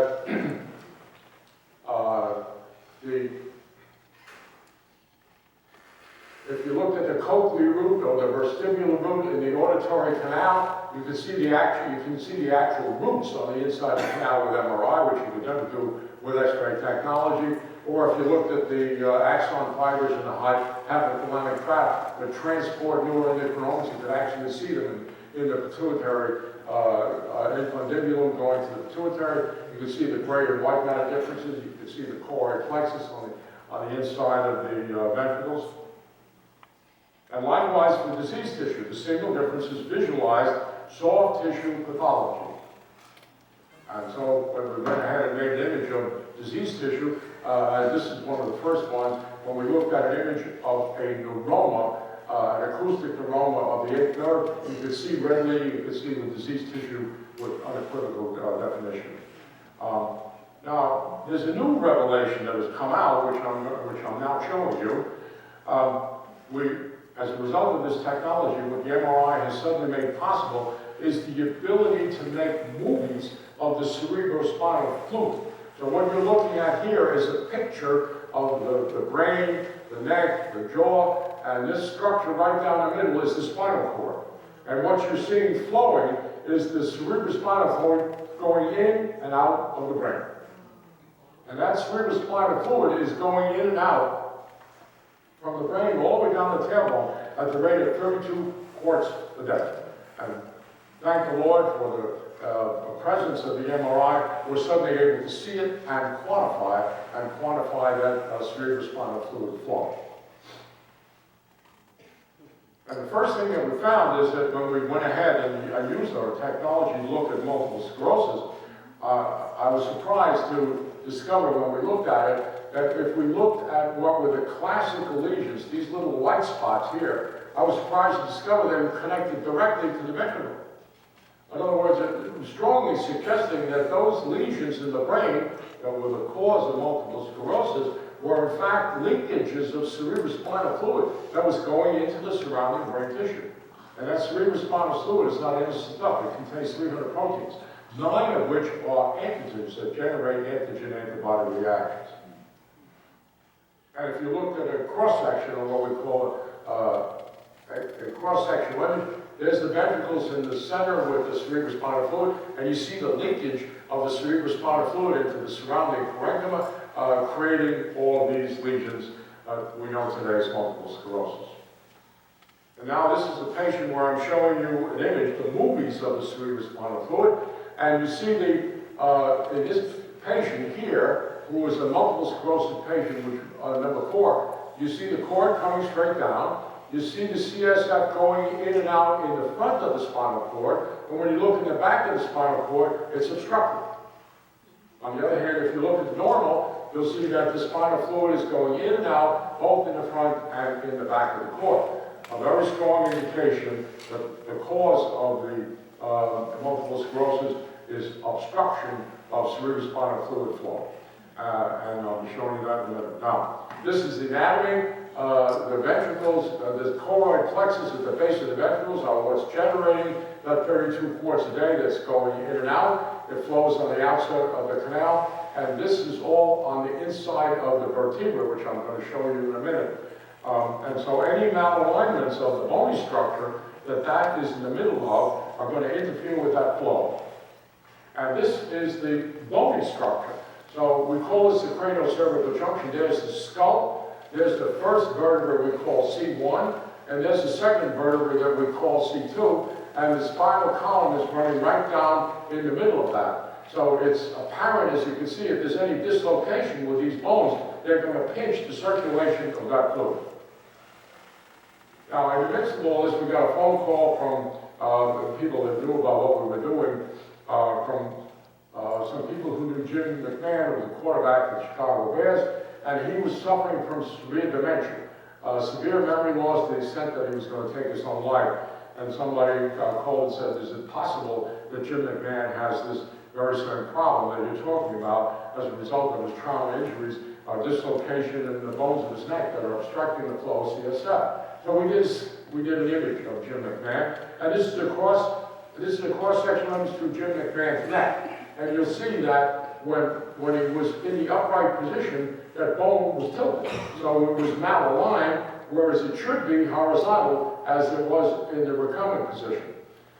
the cochlear root or the vestibular root in the auditory canal, you can see the actual roots on the inside of the canal with MRI, which you could never do with X-ray technology. Or if you looked at the axon fibers in the hypothalamic tract that transport neuroendocrinomes, you could actually see them in the pituitary infundibulum going to the pituitary. You can see the gray and white matter differences. You can see the choroid plexus on the inside of the ventricles. And likewise for disease tissue, the single difference is visualized soft tissue pathology. And so when we went ahead and made an image of disease tissue, this is one of the first ones, when we looked at an image of a neuroma, an acoustic neuroma of the 8th nerve, you could see readily, you could see the disease tissue with unequivocal definition. Now, there's a new revelation that has come out, which I'm now showing you. As a result of this technology, what the MRI has suddenly made possible is the ability to make movies of the cerebrospinal fluid. So what you're looking at here is a picture of the brain, the neck, the jaw, and this structure right down the middle is the spinal cord. And what you're seeing flowing is the cerebrospinal fluid going in and out of the brain. And that cerebrospinal fluid is going in and out from the brain all the way down the tailbone at the rate of 32 quarts a day. And thank the Lord for the presence of the MRI. We're suddenly able to see it and quantify that cerebrospinal fluid flow. And the first thing that we found is that when we went ahead and used our technology to look at multiple sclerosis, I was surprised to discover when we looked at it that if we looked at what were the classical lesions, these little white spots here, I was surprised to discover they were connected directly to the ventricle. In other words, it was strongly suggesting that those lesions in the brain that were the cause of multiple sclerosis were in fact leakages of cerebrospinal fluid that was going into the surrounding brain tissue. And that cerebrospinal fluid is not innocent stuff. It contains 300 proteins, 9 of which are antigens that generate antigen-antibody reactions. And if you looked at a cross-section, or what we call a cross-sectional image, there's the ventricles in the center with the cerebrospinal fluid, and you see the leakage of the cerebrospinal fluid into the surrounding parenchyma, creating all of these lesions we know today as multiple sclerosis. And now this is a patient where I'm showing you an image, the movies of the cerebrospinal fluid, and you see in this patient here, who was a multiple sclerosis patient, which number 4, you see the cord coming straight down. You see the CSF going in and out in the front of the spinal cord, and when you look in the back of the spinal cord, it's obstructed. On the other hand, if you look at the normal, you'll see that the spinal fluid is going in and out, both in the front and in the back of the cord. A very strong indication that the cause of the multiple sclerosis is obstruction of cerebrospinal fluid flow. And I'll be showing you that in a minute. Now, this is the anatomy. The ventricles, the choroid plexus at the base of the ventricles are what's generating that 32 quarts a day that's going in and out. It flows on the outside of the canal, and this is all on the inside of the vertebra, which I'm going to show you in a minute. And so any malalignments of the bony structure that is in the middle of are going to interfere with that flow. And this is the bony structure. So we call this the craniocervical junction. There's the skull, there's the first vertebra we call C1, and there's the second vertebra that we call C2, and the spinal column is running right down in the middle of that. So it's apparent, as you can see, if there's any dislocation with these bones, they're going to pinch the circulation of that fluid. Now, in the midst of all this, we got a phone call from the people that knew about what we were doing, from some people who knew Jim McMahon, who was a quarterback for the Chicago Bears, and he was suffering from severe dementia, severe memory loss to the extent that he was going to take his own life. And somebody called and said, is it possible that Jim McMahon has this very same problem that you're talking about as a result of his trauma injuries, dislocation in the bones of his neck that are obstructing the flow of CSF? So we did an image of Jim McMahon, and this is the cross-section image through Jim McMahon's neck. And you'll see that when he was in the upright position, that bone was tilted. So it was malaligned, whereas it should be horizontal as it was in the recumbent position.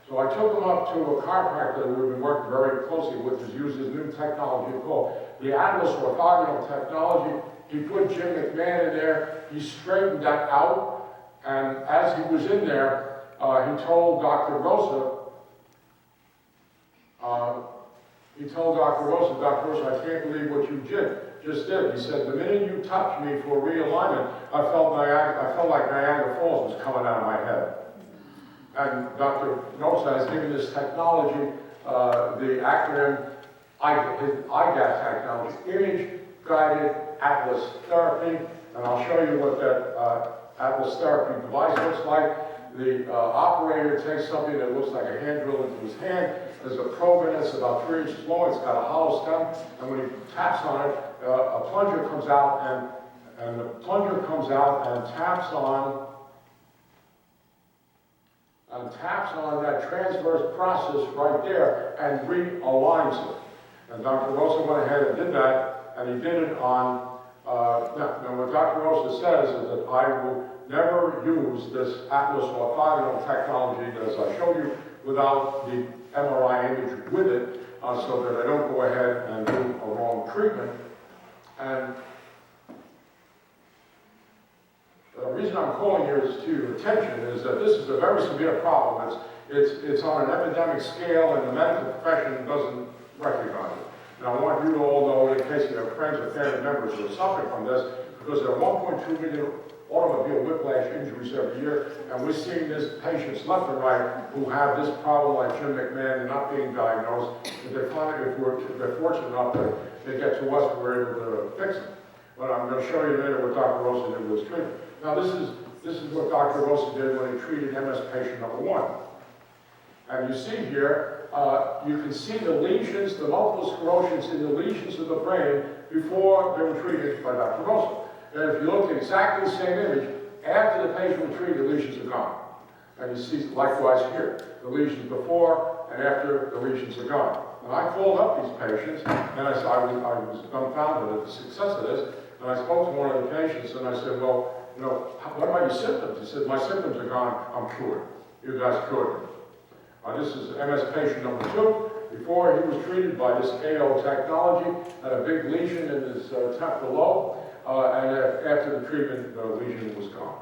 So I took him up to a chiropractor that we've been working very closely with, who uses new technology called the Atlas orthogonal technology. He put Jim McMahon in there, he straightened that out, and as he was in there, he told Dr. Rosa, Dr. Rosa, I can't believe what you just did. He said, the minute you touched me for realignment, I felt like Niagara Falls was coming out of my head. And Dr. Rosa has given this technology, the acronym IGAT technology, Image Guided Atlas Therapy, and I'll show you what that Atlas Therapy device looks like. The operator takes something that looks like a hand drill into his hand. There's a probe in it, it's about 3 inches long, it's got a hollow stem, and when he taps on it, a plunger comes out, and the plunger comes out and taps on that transverse process right there and realigns it. And Dr. Rosa went ahead and did that, and he did it on, now what Dr. Rosa says is that I will never use this Atlas orthogonal technology that, as I showed you, without the MRI image with it, so that I don't go ahead and do a wrong treatment. And the reason I'm calling to your attention is that this is a very severe problem. It's on an epidemic scale, and the medical profession doesn't recognize it. And I want you to all know, in case you have friends or family members who are suffering from this, because there are 1.2 million automobile whiplash injuries every year, and we're seeing this patients left and right who have this problem like Jim McMahon and not being diagnosed. If they're fortunate enough that they get to us, we're able to fix them. But I'm going to show you later what Dr. Rosa did with his treatment. Now this is what Dr. Rosa did when he treated MS patient number 1. And you see here, you can see the lesions, the multiple sclerosis in the lesions of the brain before they were treated by Dr. Rosa. And if you look at exactly the same image, after the patient was treated, the lesions are gone. And you see likewise here, the lesions before and after the lesions are gone. And I called up these patients, and I was dumbfounded at the success of this, and I spoke to one of the patients, and I said, well, you know, what about your symptoms? He said, my symptoms are gone, I'm cured. You guys cured me. This is MS patient number 2. Before he was treated by this AO technology, had a big lesion in his temporal lobe, and after the treatment, the lesion was gone.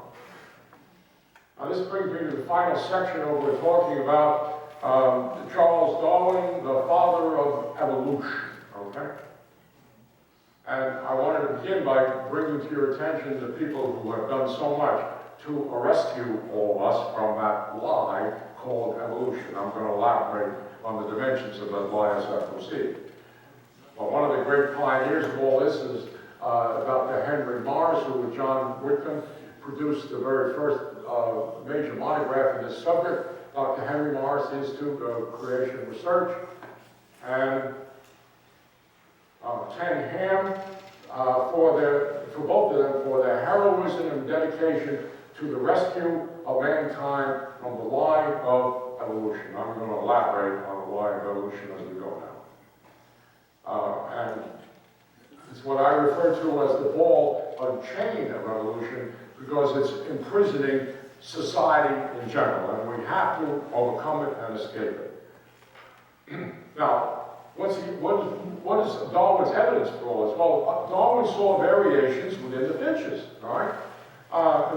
Now this brings me to the final section where we're talking about Charles Darwin, the father of evolution, okay? And I wanted to begin by bringing to your attention the people who have done so much to rescue all of us from that lie called evolution. I'm going to elaborate on the dimensions of that lie as I proceed. But one of the great pioneers of all this is Dr. Henry Morris, who with John Whitcomb produced the very first major monograph in this subject, Dr. Henry Morris Institute of Creation Research, and Ken Ham for both of them for their heroism and dedication to the rescue of mankind from the lie of evolution. I'm going to elaborate on the lie of evolution as we go now. And it's what I refer to as the ball a chain of evolution because it's imprisoning society in general, and we have to overcome it and escape it. Now, what is Darwin's evidence for all this? Well, Darwin saw variations within the finches, all right?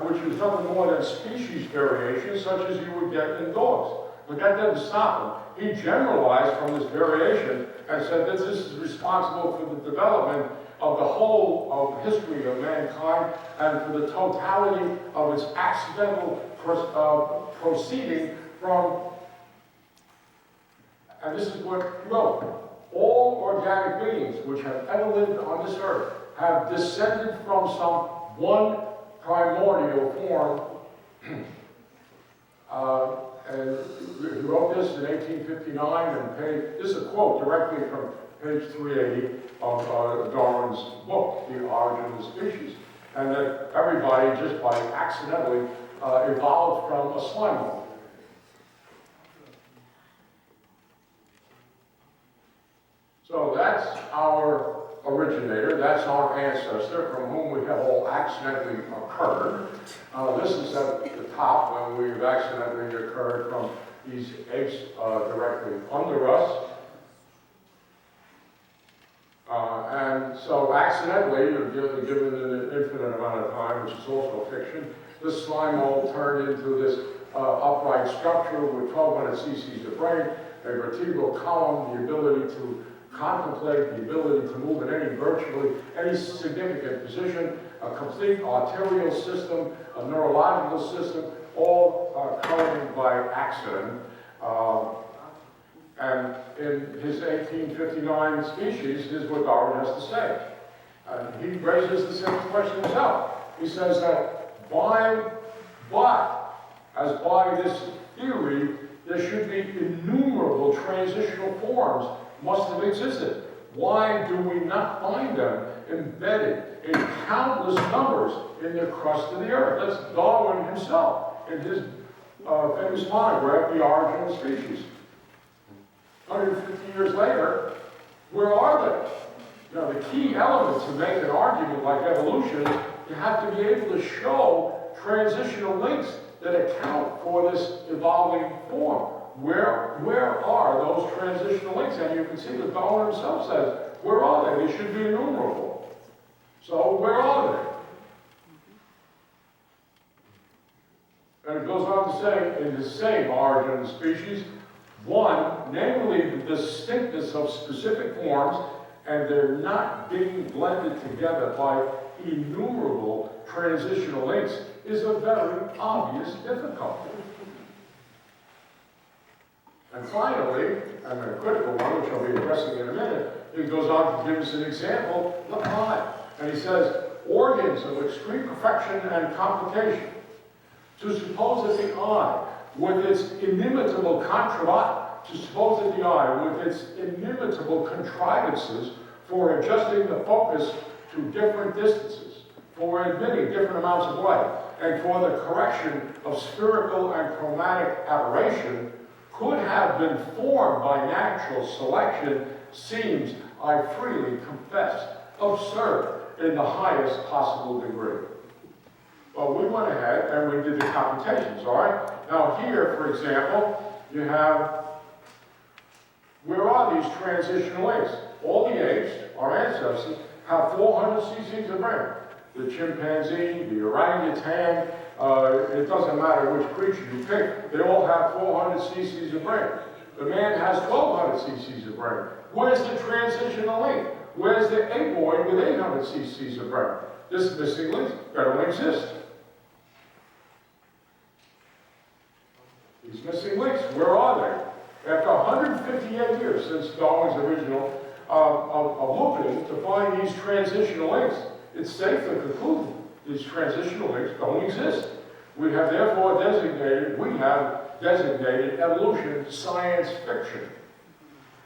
Which was nothing more than species variations, such as you would get in dogs. But that didn't stop him. He generalized from this variation and said that this is responsible for the development of the whole of history of mankind and for the totality of its accidental proceeding from, and this is what he wrote, all organic beings which have ever lived on this earth have descended from some one primordial form. And he wrote this in 1859, and this is a quote directly from page 380 of Darwin's book, The Origin of the Species, and that everybody just by accidentally evolved from a slime mold. So that's our originator, that's our ancestor from whom we have all accidentally occurred. This is at the top when we've accidentally occurred from these apes directly under us. And so accidentally, given an infinite amount of time, which is also fiction, this slime mold turned into this upright structure with 1,200 cc's of brain, a vertebral column, the ability to contemplate, the ability to move in virtually any significant position, a complete arterial system, a neurological system, all occurring by accident. And in his 1859 Species, here's what Darwin has to say. He raises the simple question himself. He says that by this theory, there should be innumerable transitional forms must have existed. Why do we not find them embedded in countless numbers in the crust of the earth? That's Darwin himself in his famous monograph, The Origin of Species. 150 years later, where are they? Now, the key element to make an argument like evolution is you have to be able to show transitional links that account for this evolving form. Where are those transitional links? And you can see that Darwin himself says, where are they? They should be innumerable. So where are they? And it goes on to say, in the same Origin of Species, one, namely the distinctness of specific forms, and they're not being blended together by innumerable transitional links, is a very obvious difficulty. And finally, and a critical one, which I'll be addressing in a minute, he goes on to give us an example, the eye. And he says, organs of extreme perfection and complication. To suppose that the eye, with its inimitable contrivances for adjusting the focus to different distances, for admitting different amounts of light, and for the correction of spherical and chromatic aberration, could have been formed by natural selection seems, I freely confess, absurd in the highest possible degree. Well, we went ahead and we did the computations, all right? Now here, for example, you have, where are these transitional links? All the apes, our ancestors, have 400 cc's of brain. The chimpanzee, the orangutan, it doesn't matter which creature you pick, they all have 400 cc's of brain. The man has 1,200 cc's of brain. Where's the transitional link? Where's the apoid with 800 cc's of brain? This missing link doesn't exist. These missing links, where are they? After 158 years since Darwin's original of looking to find these transitional links, it's safe to conclude these transitional links don't exist. We have therefore designated evolution science fiction.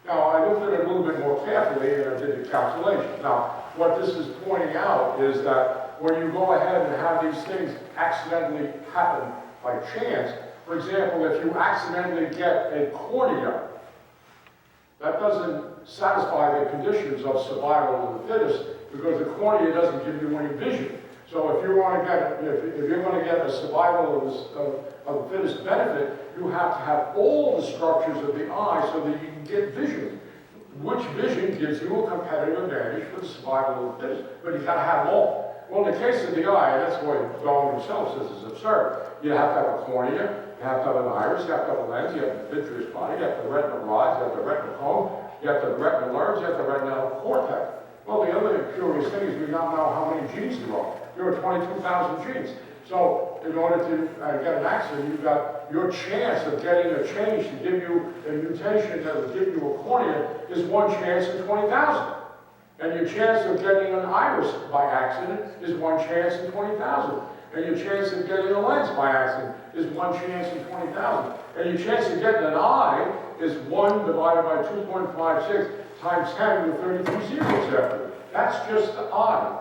Now, I looked at it a little bit more carefully and I did the calculation. Now, what this is pointing out is that when you go ahead and have these things accidentally happen by chance, for example, if you accidentally get a cornea, that doesn't satisfy the conditions of survival of the fittest because the cornea doesn't give you any vision. So if you want to get, if you're going to get a survival of the fittest benefit, you have to have all the structures of the eye so that you can get vision. Which vision gives you a competitive advantage for the survival of the fittest? But you got to have them all. Well, in the case of the eye, that's why Darwin himself says it's absurd. You have to have a cornea, you have to have an iris, you have to have a lens, you have the vitreous body, you have the retinal rods, you have the retinal cone, you have the retinal nerves, you have the retinal cortex. Well, the other curious thing is we now know how many genes there are. There are 22,000 genes. So in order to get an accident, you've got your chance of getting a change to give you a mutation that will give you a cornea is 1 chance in 20,000. And your chance of getting an iris by accident is 1 chance in 20,000. And your chance of getting a lens by accident is 1 chance in 20,000. And your chance of getting an eye is 1 divided by 2.56 times 10 with 33 zeros after it. That's just the eye.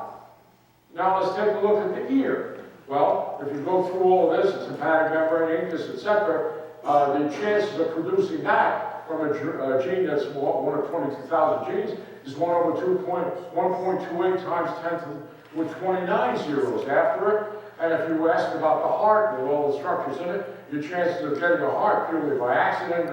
Now let's take a look at the ear. Well, if you go through all of this, it's tympanic membrane, incus, etc., the chances of producing that from a gene that's one of 22,000 genes is 1 over 1.28 times 10 with 29 zeros after it. And if you ask about the heart with all the structures in it, your chances of getting a heart purely by accident,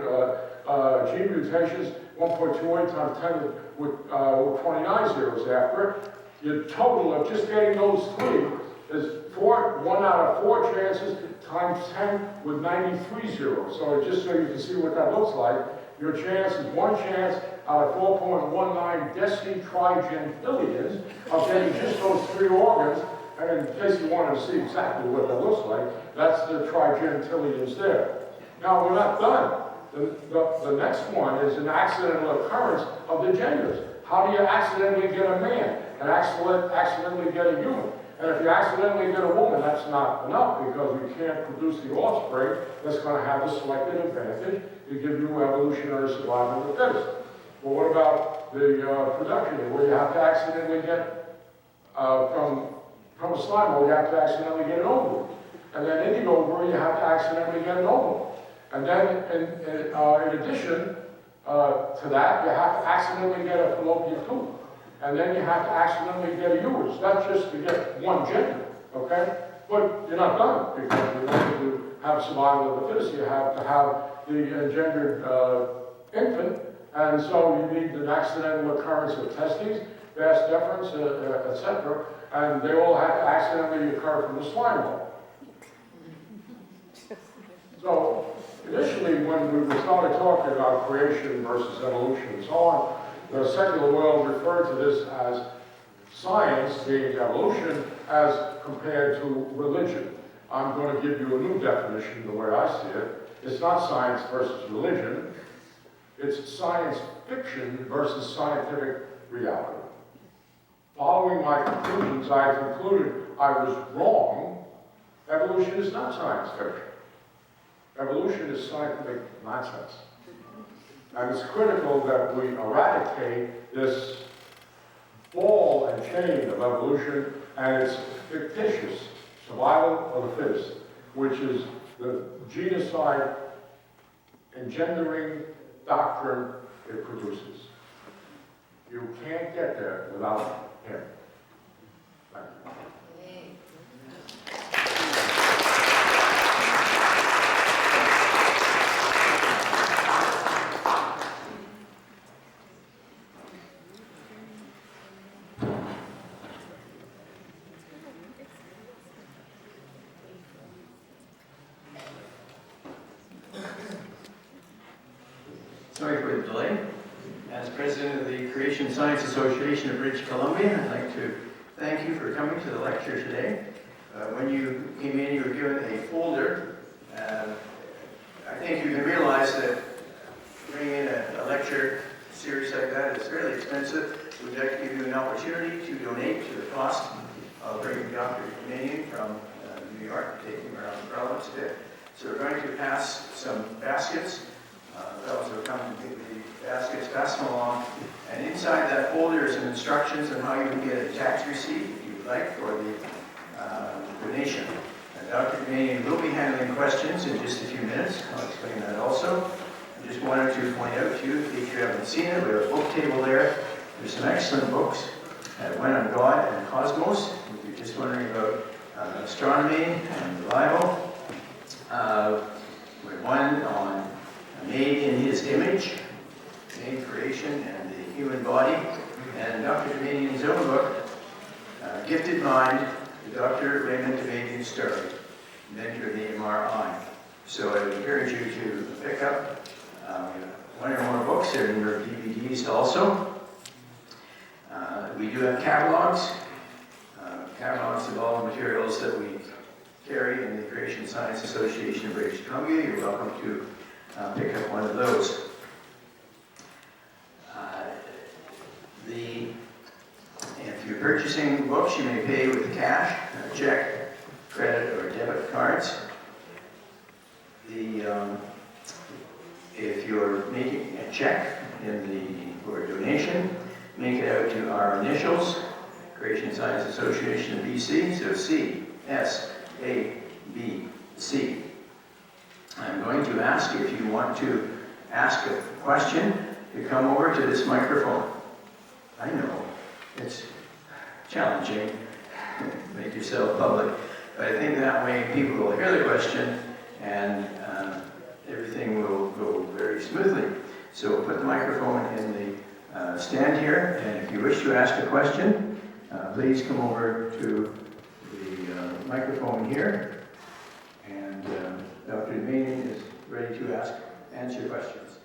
gene mutations, 1.28 times 10 with 29 zeros after it. Your total of just getting those 3 is 1 out of 4 chances times 10 with 93 zeros. So just so you can see what that looks like, your chance is 1 chance out of 4.19 decitrigentillions of getting just those 3 organs. And in case you wanted to see exactly what that looks like, that's the trigentillions there. Now, we're not done. The next one is an accidental occurrence of the genders. How do you accidentally get a man and accidentally get a human? And if you accidentally get a woman, that's not enough because you can't produce the offspring that's going to have the selected advantage to give you evolutionary survival of the fittest. Well, what about the production where you have to accidentally get from a slime hole, you have to accidentally get an ovary. And then in the ovary, you have to accidentally get an ovum. And then in addition to that, you have to accidentally get a fallopian tube. And then you have to accidentally get a uterus. That's just to get one gender, okay? But you're not done because in order to have survival of the fittest, you have to have the engendered infant. And so you need an accidental occurrence of testes, vas deferens, etc. And they all have to accidentally occur from the slime hole. So initially, when we started talking about creation versus evolution and so on, the secular world referred to this as science, being evolution, as compared to religion. I'm going to give you a new definition the way I see it. It's not science versus religion. It's science fiction versus scientific reality. Following my conclusions, I concluded I was wrong. Evolution is not science fiction. Evolution is scientific nonsense. And it's critical that we eradicate this ball and chain of evolution and its fictitious survival of the fittest, which is the genocide engendering doctrine it produces. You can't get there without him. Thank you. Sorry for the delay. As president of the Creation Science Association of British Columbia, I'd like to thank you for coming to the lecture today. When you came in, you were given a folder. I think you can realize that bringing in a lecture series like that is fairly expensive. We'd like to give you an opportunity to donate to the cost of bringing Dr. Damadian from New York, taking him around the province today. So we're going to pass some baskets. Fellows will come and take the baskets, pass them along. And inside that folder is some instructions on how you can get a tax receipt, if you would like, for the donation. And Dr. Damadian will be handling questions in just a few minutes. I'll explain that also. I just wanted to point out to you, in case you haven't seen it, we have a book table there. There's some excellent books. one on God and cosmos. If you're just wondering about astronomy and the Bible, one on made in his image, made creation and the human body, and Dr. Damadian's own book, Gifted Mind, the Dr. Raymond Damadian story, inventor of the MRI. So I would encourage you to pick up one or more books. They're in your DVDs also. We do have catalogs of all the materials that we carry in the Creation Science Association of British Columbia. You're welcome to pick up one of those. If you're purchasing books, you may pay with cash, check, credit, or debit cards. If you're making a check for a donation, make it out to our initials, Creation Science Association of BC, so CSABC. I'm going to ask you, if you want to ask a question, to come over to this microphone. I know, it's challenging, make yourself public, but I think that way people will hear the question and everything will go very smoothly. So put the microphone in the stand here, and if you wish to ask a question, please come over to the microphone here, and Dr. Damadian is ready to answer questions.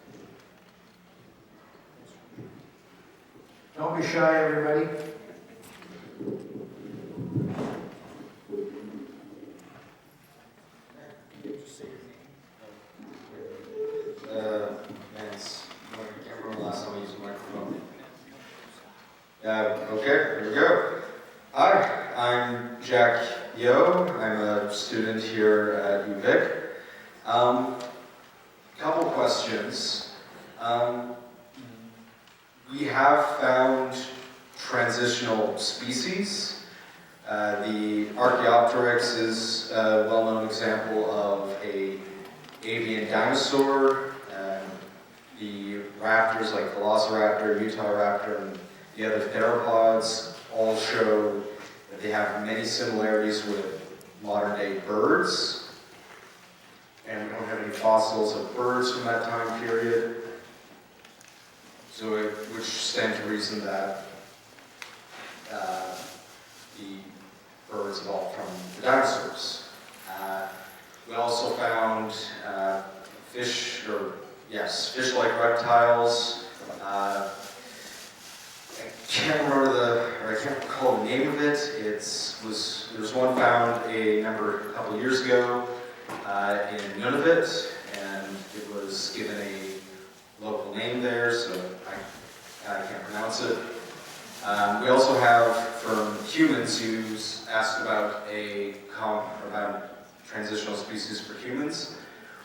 Don't be shy, everybody. I can't remember the last time I used a microphone. Okay, here we go. Hi, I'm Jack Yo. I'm a student here at UVic. Couple questions. We have found transitional species. The Archaeopteryx is a well-known example of an avian dinosaur. The raptors like Velociraptor, Utahraptor, and the other theropods all show that they have many similarities with modern-day birds. And we don't have any fossils of birds from that time period. So which stands to reason that the birds evolved from the dinosaurs. We also found fish-like reptiles. I can't recall the name of it. There was one found a couple of years ago in Nunavut, and it was given a local name there, so I can't pronounce it. We also have from humans who's asked about transitional species for humans.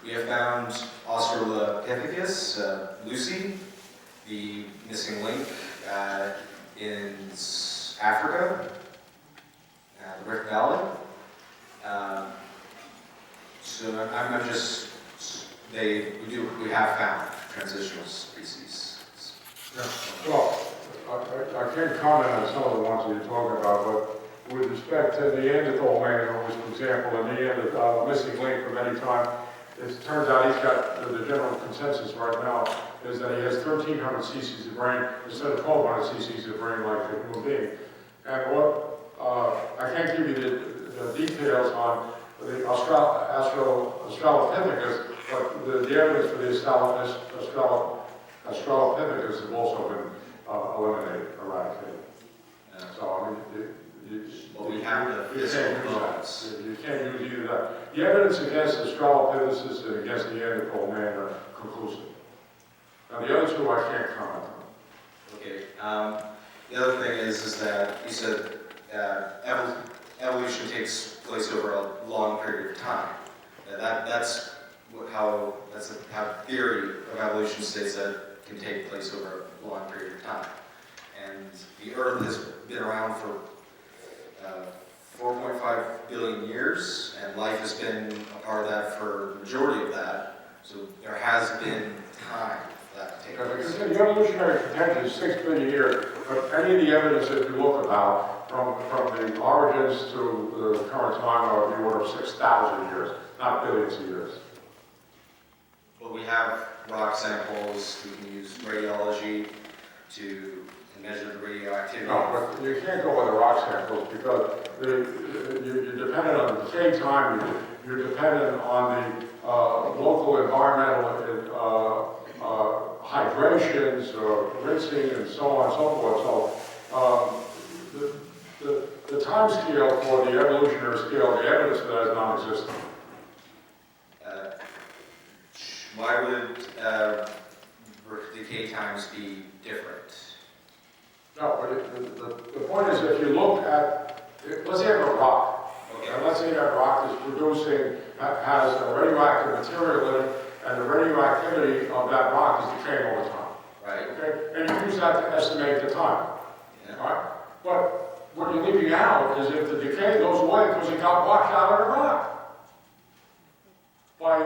We have found Australopithecus, Lucy, the missing link in Africa, the Rift Valley. We have found transitional species. Well, I can't comment on some of the ones that you're talking about, but with respect to the Neanderthal man, who was, for example, a Neanderthal missing link from any time, it turns out he's got, the general consensus right now is that he has 1,300 cc's of brain instead of 1,200 cc's of brain like a human being. And what, I can't give you the details on the Australopithecus, but the evidence for the Australopithecus have also been eradicated. So, I mean, We have the physical bones. You can't use either that. The evidence against Australopithecus and against the Neanderthal man are conclusive. Now, the other two I can't comment on. Okay. The other thing is that you said evolution takes place over a long period of time. That's how theory of evolution states that it can take place over a long period of time. And the Earth has been around for 4.5 billion years, and life has been a part of that for the majority of that. So there has been time for that to take Like I place. said, the evolutionary potential is 6 billion years, but any of the evidence that you look about, from the origins to the current time, are of the order of 6,000 years, not billions of years. But we have rock samples, we can use radiology to measure the radioactivity. No, but you can't go with the rock samples because you're dependent on the decay time, you're dependent on the local environmental hydrations, rinsing, and so on and so forth. So the time scale for the evolutionary scale, the evidence for that is non-existent. Why would decay times be different? No, but the point is, if you look at, let's say you have a rock, Okay. and let's say that rock is producing, has a radioactive material in it, and the radioactivity of that rock is decaying all the time. Right? Okay? And you use that to estimate the time. Yeah. All right? But what you're leaving out is if the decay goes away because it got washed out of the rock by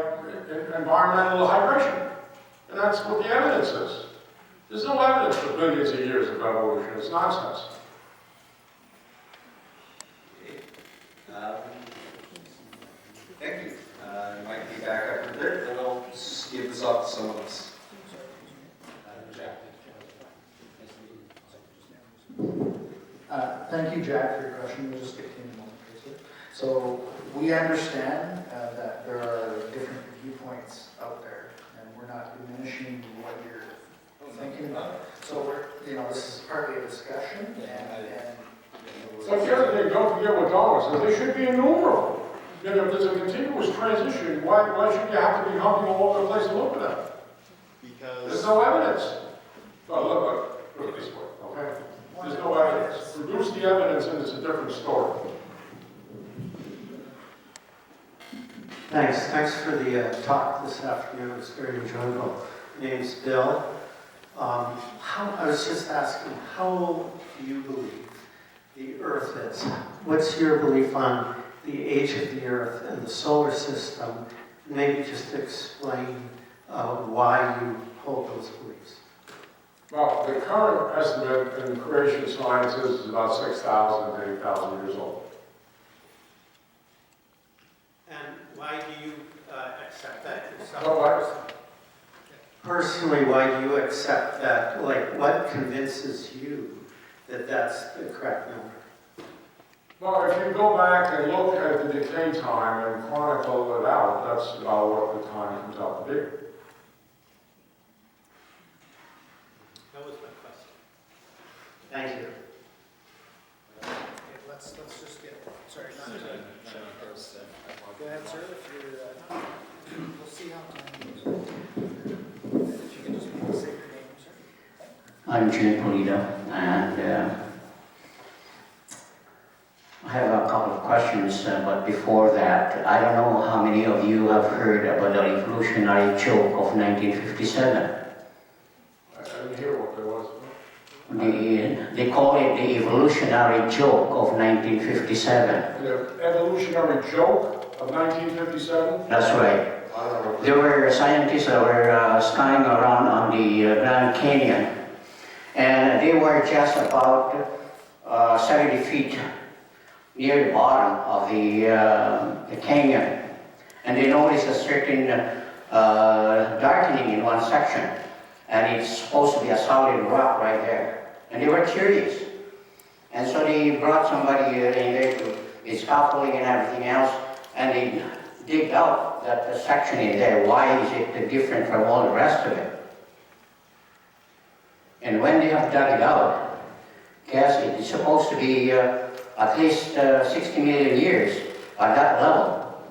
environmental hydration. And that's what the evidence is. There's no evidence for billions of years of evolution. It's nonsense. Thank you. You might be back up for there, and I'll just give this off to someone else. Thank you, Jack, for your question. We'll just get to you in a moment, please. So we understand that there are different viewpoints out there, and we're not diminishing what you're thinking about. So this is partly a discussion, and But the other thing, don't forget what Darwin says, they should be innumerable. You know, if there's a continuous transition, why should you have to be humping all over the place to look at that? There's no evidence. Well, look, put it this way, okay? There's no evidence. Produce the evidence and it's a different story. Thanks for the talk this afternoon. It was very enjoyable. My name's Bill. I was just asking, how do you believe the Earth is? What's your belief on the age of the Earth and the solar system? Maybe just explain why you hold those beliefs. Well, the current estimate in creation sciences is about 6,000 to 8,000 years old. And why do you accept that yourself? No, what? Personally, why do you accept that? Like, what convinces you that that's the correct number? Well, if you go back and look at the decay time and chronicle it out, that's about what the time comes out to be. That was my question. Thank you. okay, let's just get, sorry, go ahead, sir, if you're, we'll see how time goes. If you can just say your name, sir. I'm Jim Polito, and I have a couple of questions, but before that, I don't know how many of you have heard about the evolutionary joke of 1957. I didn't hear what there was. They call it the evolutionary joke of 1957. The evolutionary joke of 1957? That's right. I don't know what There were scientists that were skying around on the Grand Canyon, and they were just about 70 feet near the bottom of the canyon, and they noticed a certain darkening in one section, and it's supposed to be a solid rock right there. And they were curious, and so they brought somebody in there to the scaffolding and everything else, and they dig out that section in there. Why is it different from all the rest of it? And when they have dug it out, guess it's supposed to be at least 60 million years at that level,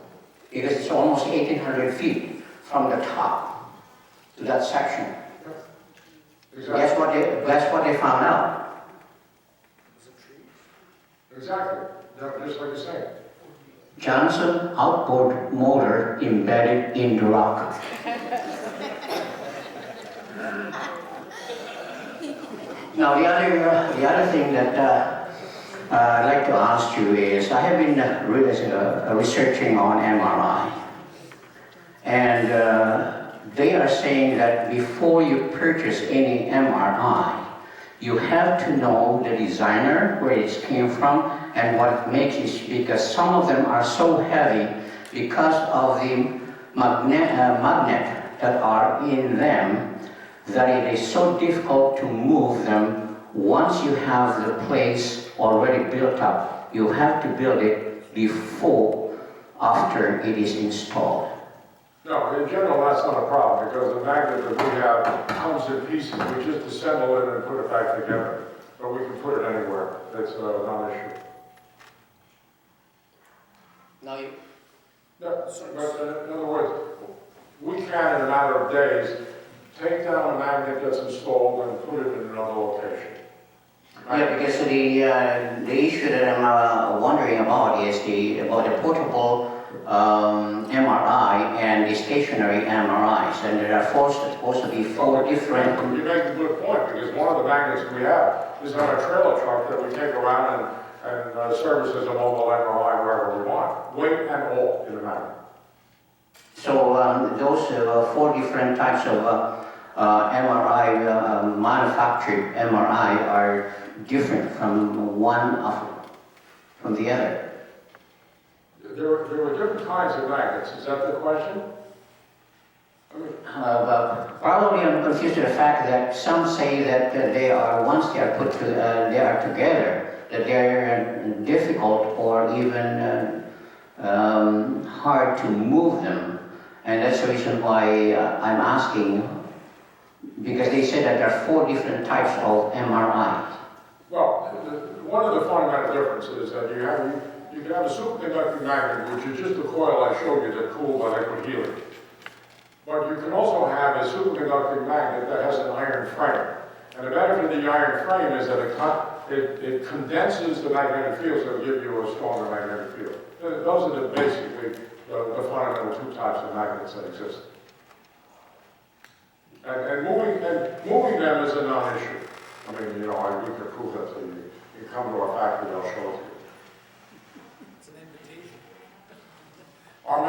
because it's almost 1,800 feet from the top to that section. Exactly. Guess what they found out? Exactly. Just like you're saying. Johnson outboard motor embedded in the rock. Now the other thing that I'd like to ask you is, I have been researching on MRI, and they are saying that before you purchase any MRI, you have to know the designer, where it came from, and what makes it, because some of them are so heavy because of the magnet that are in them, that it is so difficult to move them. Once you have the place already built up, you have to build it before, after it is installed. No, in general, that's not a problem, because the magnet that we have comes in pieces. We just assemble it and put it back together. But we can put it anywhere. That's not an issue. Now you... No, but in other words, we can, in a matter of days, take down a magnet that's installed and put it in another location. Yeah, because the issue that I'm wondering about is about the portable MRI and the stationary MRIs, and there are supposed to be four different. You make a good point, because one of the magnets we have is on a trailer truck that we take around and services a mobile MRI wherever we want, weight and all in a magnet. So those four different types of MRI, manufactured MRI, are different from from the other. There were different kinds of magnets. Is that the question? Probably I'm confused with the fact that some say that they are, once they are put they are together, that they're difficult or even hard to move them. And that's the reason why I'm asking, because they said that there are four different types of MRIs. Well, one of the fundamental differences is that you can have a superconducting magnet, which is just the coil I showed you that cooled by liquid helium. But you can also have a superconducting magnet that has an iron frame. And the benefit of the iron frame is that it condenses the magnetic field, so it'll give you a stronger magnetic field. Those are basically the fundamental two types of magnets that exist. And moving them is a non-issue. I mean, we can prove that to you. You come to our factory, I'll show it to you. It's an invitation. Our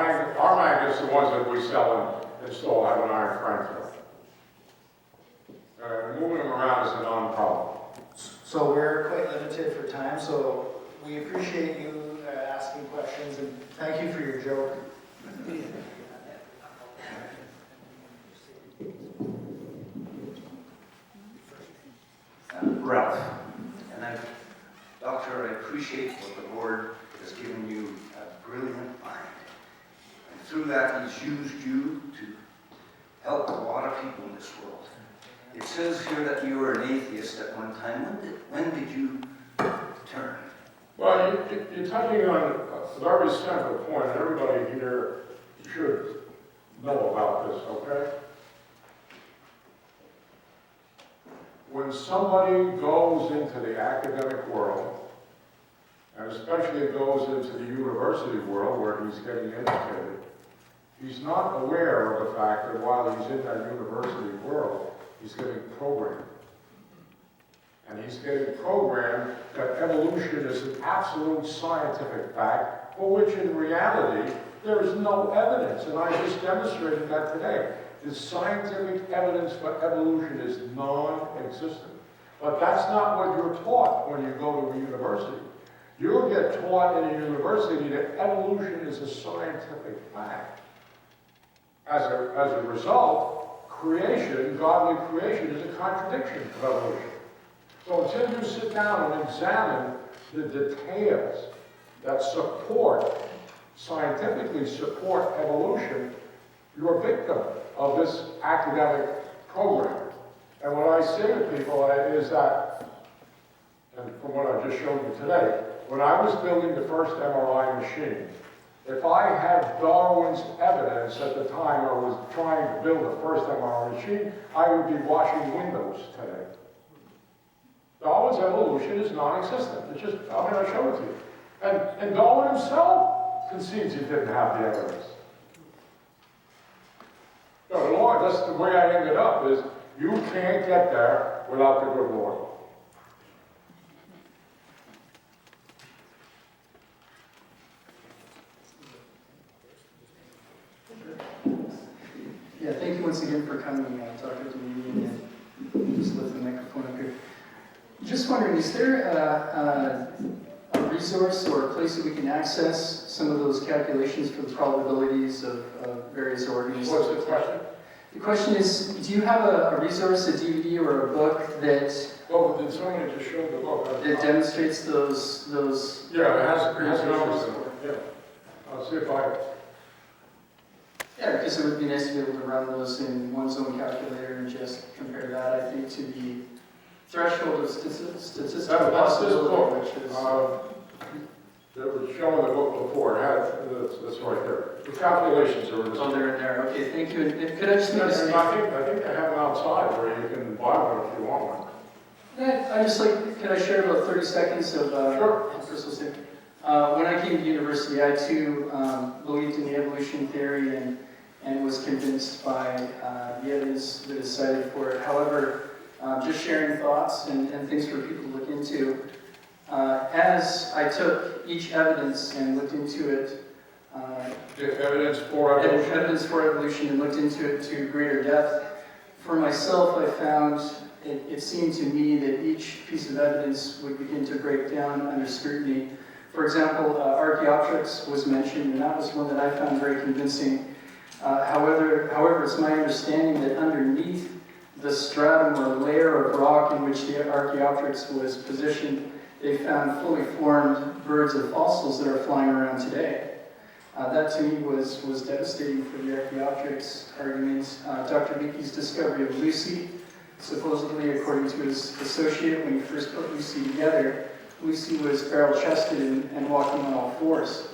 magnets, the ones that we sell and install, have an iron frame to them. Moving them around is a non-problem. So we're quite limited for time, so we appreciate you asking questions, and thank you for your joke. Ralph, and Doctor, I appreciate what the board has given you a brilliant mind. And through that, he's used you to help a lot of people in this world. It says here that you were an atheist at one time. When did you turn? Well, you're touching on a very central point, and everybody here should know about this, okay? When somebody goes into the academic world, and especially goes into the university world where he's getting educated, he's not aware of the fact that while he's in that university world, he's getting programmed. And he's getting programmed that evolution is an absolute scientific fact, for which in reality, there is no evidence. And I just demonstrated that today. The scientific evidence for evolution is non-existent. But that's not what you're taught when you go to a university. You'll get taught in a university that evolution is a scientific fact. As a result, creation, godly creation, is a contradiction of evolution. So until you sit down and examine the details that scientifically support evolution, you're a victim of this academic program. And what I say to people is that, and from what I just showed you today, when I was building the first MRI machine, if I had Darwin's evidence at the time I was trying to build the first MRI machine, I would be washing windows today. Darwin's evolution is non-existent. It's just, I showed it to you. And Darwin himself concedes he didn't have the evidence. No, the Lord, that's the way I ended up, is you can't get there without the good Lord. Yeah, thank you once again for coming, Dr. Damadian, and just lift the microphone up here. Just wondering, is there a resource or a place that we can access some of those calculations for the probabilities of various organisms? What's the question? The question is, do you have a resource, a DVD or a book that Oh, did somebody just show the book? that demonstrates those? Yeah, it has numbers in it, yeah. I'll see if I, Yeah, because it would be nice to be able to run those in one's own calculator and just compare that, I think, to the threshold of statistical that's this book. possibility, which is. They were showing the book before, it had, that's right there. The calculations are in this. Oh, they're in there. Okay, thank you. And could I just make a And statement? I think they have them outside where you can buy one if you want one. Yeah, I just like, could I share about 30 seconds of Sure. personal statement? When I came to university, I too believed in the evolution theory and was convinced by the evidence that is cited for it. However, just sharing thoughts and things for people to look into. As I took each evidence and looked into it, The evidence for evolution. evidence for evolution and looked into it to greater depth, for myself I found it seemed to me that each piece of evidence would begin to break down under scrutiny. For example, Archaeopteryx was mentioned, and that was one that I found very convincing. However, it's my understanding that underneath the stratum or layer of rock in which the Archaeopteryx was positioned, they found fully formed birds of fossils that are flying around today. That to me was devastating for the Archaeopteryx arguments. Dr. Leakey's discovery of Lucy, supposedly according to his associate, when he first put Lucy together, Lucy was barrel-chested and walking on all fours.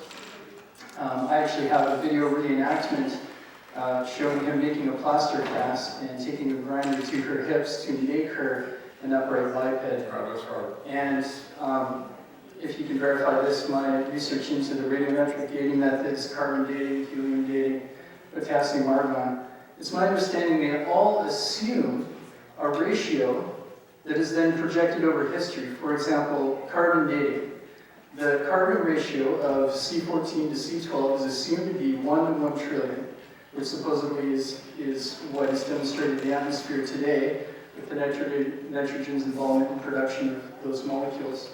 I actually have a video reenactment showing him making a plaster cast and taking a grinder to her hips to make her an upright biped. That's right. And if you can verify this, my research into the radiometric dating methods, carbon dating, helium dating, potassium argon, it's my understanding they all assume a ratio that is then projected over history. For example, carbon dating. The carbon ratio of C14 to C12 is assumed to be 1 to 1 trillion, which supposedly is what is demonstrated in the atmosphere today with the nitrogen's involvement in production of those molecules.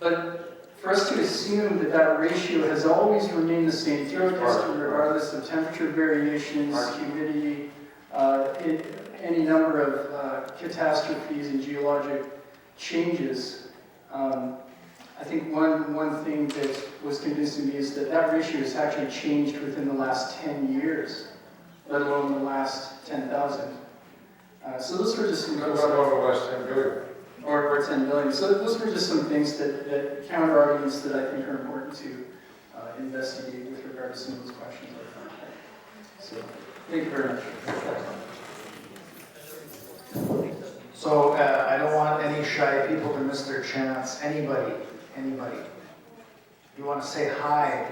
But for us to assume that that ratio has always remained the same throughout history, regardless of temperature variations, humidity, any number of catastrophes and geologic changes, I think one thing that was convincing me is that that ratio has actually changed within the last 10 years, let alone the last 10,000. So those were just some That's about the last 10 billion. or 10 billion. So those were just some things that counter arguments that I think are important to investigate with regard to some of those questions. So thank you very much. So I don't want any shy people to miss their chance. Anybody. You want to say hi?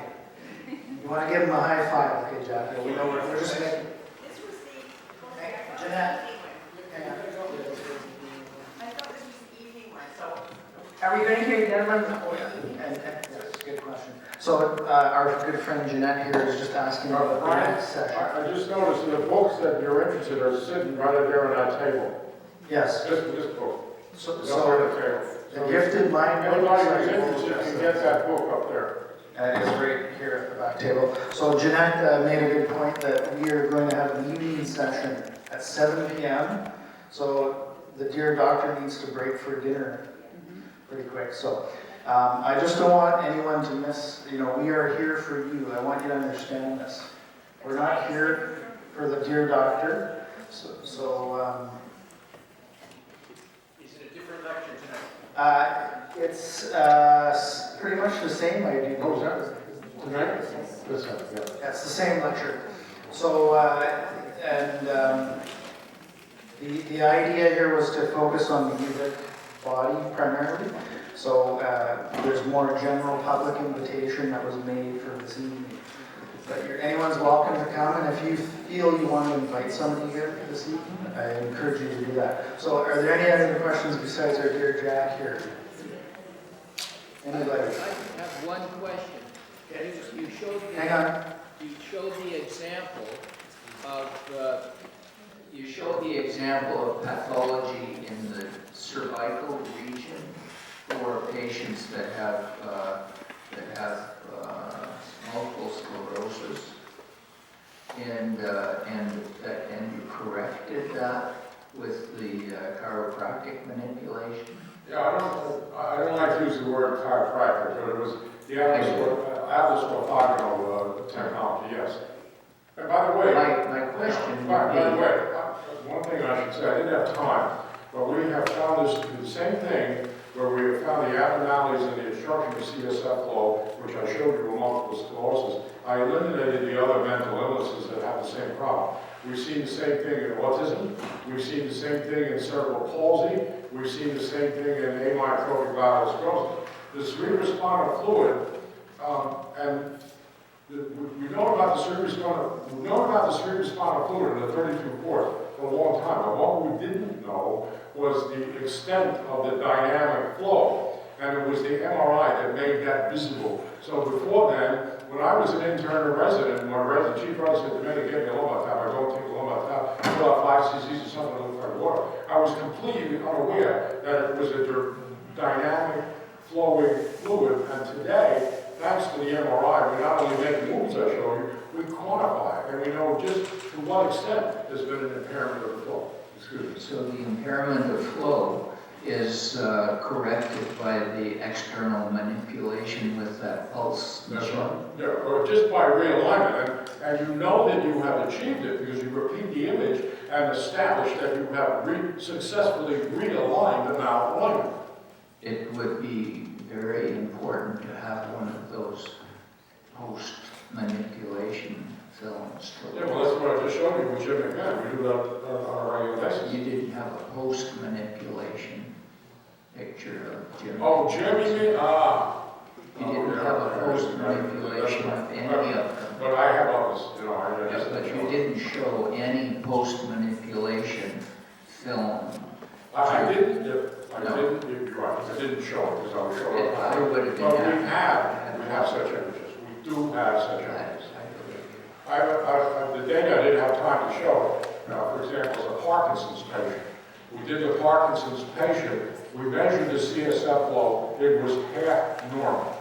You want to give them a high five? Okay, Jackie. We know we're just making. Hey, Jeanette. Hang on. I thought this was the evening one, so. Are we going to hear the other one? Oh, yeah. And yes, good question. So our good friend Jeanette here is just asking about the next session. I just noticed in the books that you're interested are sitting right there on that table. Yes. This book. So It's up there on the table. the gifted mind. Everybody who's interested can get that book up there. It's right here at the back table. So Jeanette made a good point that we are going to have an evening session at 7 p.m. So the dear doctor needs to break for dinner pretty quick. So I just don't want anyone to miss, we are here for you. I want you to understand this. We're not here for the dear doctor. So Is it a different lecture tonight? it's pretty much the same, I do. Oh, is that tonight? This one, yeah. That's the same lecture. So, the idea here was to focus on the UVic body primarily. So, there's more general public invitation that was made for this evening. But anyone's welcome to come, and if you feel you want to invite somebody here this evening, I encourage you to do that. So, are there any other questions besides our dear Jack here? Anybody? I have one question. You showed Hang on. You showed the example You showed the example of pathology in the cervical region for patients that have multiple sclerosis, and you corrected that with the chiropractic manipulation. Yeah, I don't like to use the word chiropractic, but it was the atlas orthogonal technology, yes. And by the way, My question by would the be, way, one thing I should say, I didn't have time, but we have found this to be the same thing where we have found the abnormalities in the obstruction of CSF flow, which I showed you with multiple sclerosis. I eliminated the other mental illnesses that have the same problem. We've seen the same thing in autism. We've seen the same thing in cerebral palsy. We've seen the same thing in amyotrophic lateral sclerosis. The cerebrospinal fluid, and we know about the cerebrospinal fluid in the 32 course for a long time, but what we didn't know was the extent of the dynamic flow, and it was the MRI that made that visible. So before then, when I was an intern or resident, my chief resident said to me, "Get me a lumbar tap," I don't take a lumbar tap, fill out 5 cc's or something to look for water. I was completely unaware that it was a dynamic flowing fluid, and today, thanks to the MRI, we not only make the moves I show you, we quantify it, and we know just to what extent there's been an impairment of the flow. Excuse me. so the impairment of flow is corrected by the external manipulation with that pulse That's machine. right. Yeah, or just by realignment, and you know that you have achieved it because you repeat the image and establish that you have successfully realigned the malalignment. It would be very important to have one of those post-manipulation films. Yeah, well, that's what I just showed you with Jim again. We do that on a regular basis. You didn't have a post-manipulation picture of Jim. Oh, Jim, you mean? You didn't have a post-manipulation of any of them. But I have others, you know. Yes, but you didn't show any post-manipulation film. I didn't, you're right, I didn't show it because I was showing it. I would have been But happy. we have such images. We do have such images. I believe you. The data I didn't have time to show, for example, is a Parkinson's patient. We did the Parkinson's patient, we measured the CSF flow, it was half normal.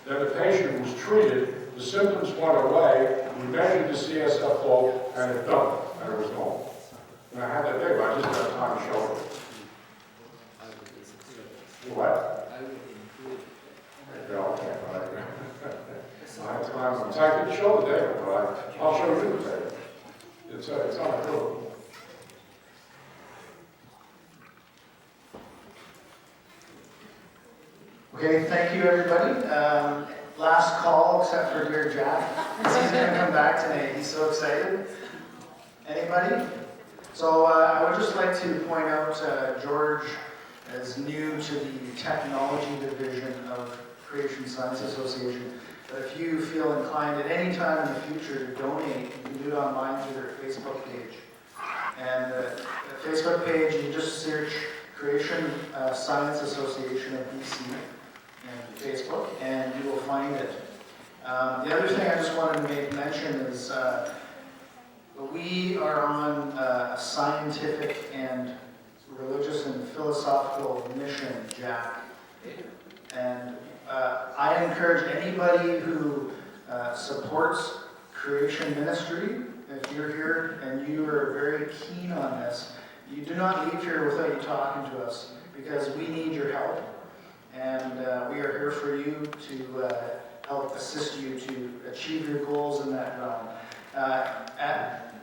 Then the patient was treated, the symptoms went away, we measured the CSF flow, and it doubled, and it was normal. And I had that data, I just didn't have time to show it. What? Yeah, okay, I have time, I'm excited to show the data, but I'll show you the data. It's unbelievable. Okay, thank you, everybody. Last call, except for dear Jack. He's going to come back tonight. He's so excited. Anybody? So I would just like to point out George is new to the technology division of Creation Science Association. But if you feel inclined at any time in the future to donate, you can do it online through their Facebook page. And the Facebook page, you just search Creation Science Association of BC and Facebook, and you will find it. The other thing I just wanted to make mention is we are on a scientific and religious and philosophical mission, Jack. And I encourage anybody who supports creation ministry, if you're here and you are very keen on this, you do not leave here without you talking to us, because we need your help. And we are here for you to help assist you to achieve your goals in that realm. At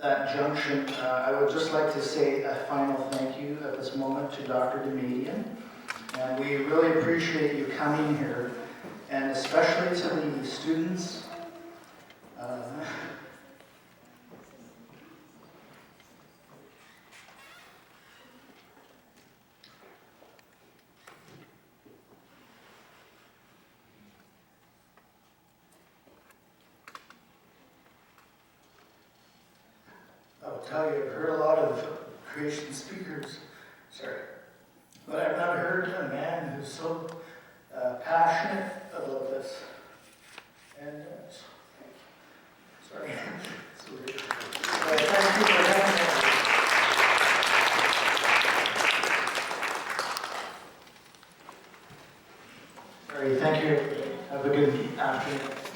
that junction, I would just like to say a final thank you at this moment to Dr. Damadian. And we really appreciate you coming here, and especially to the students. I'll tell you, I've heard a lot of creation speakers, but I've not heard a man who's so passionate about this. And sorry. Thank you. Have a good afternoon.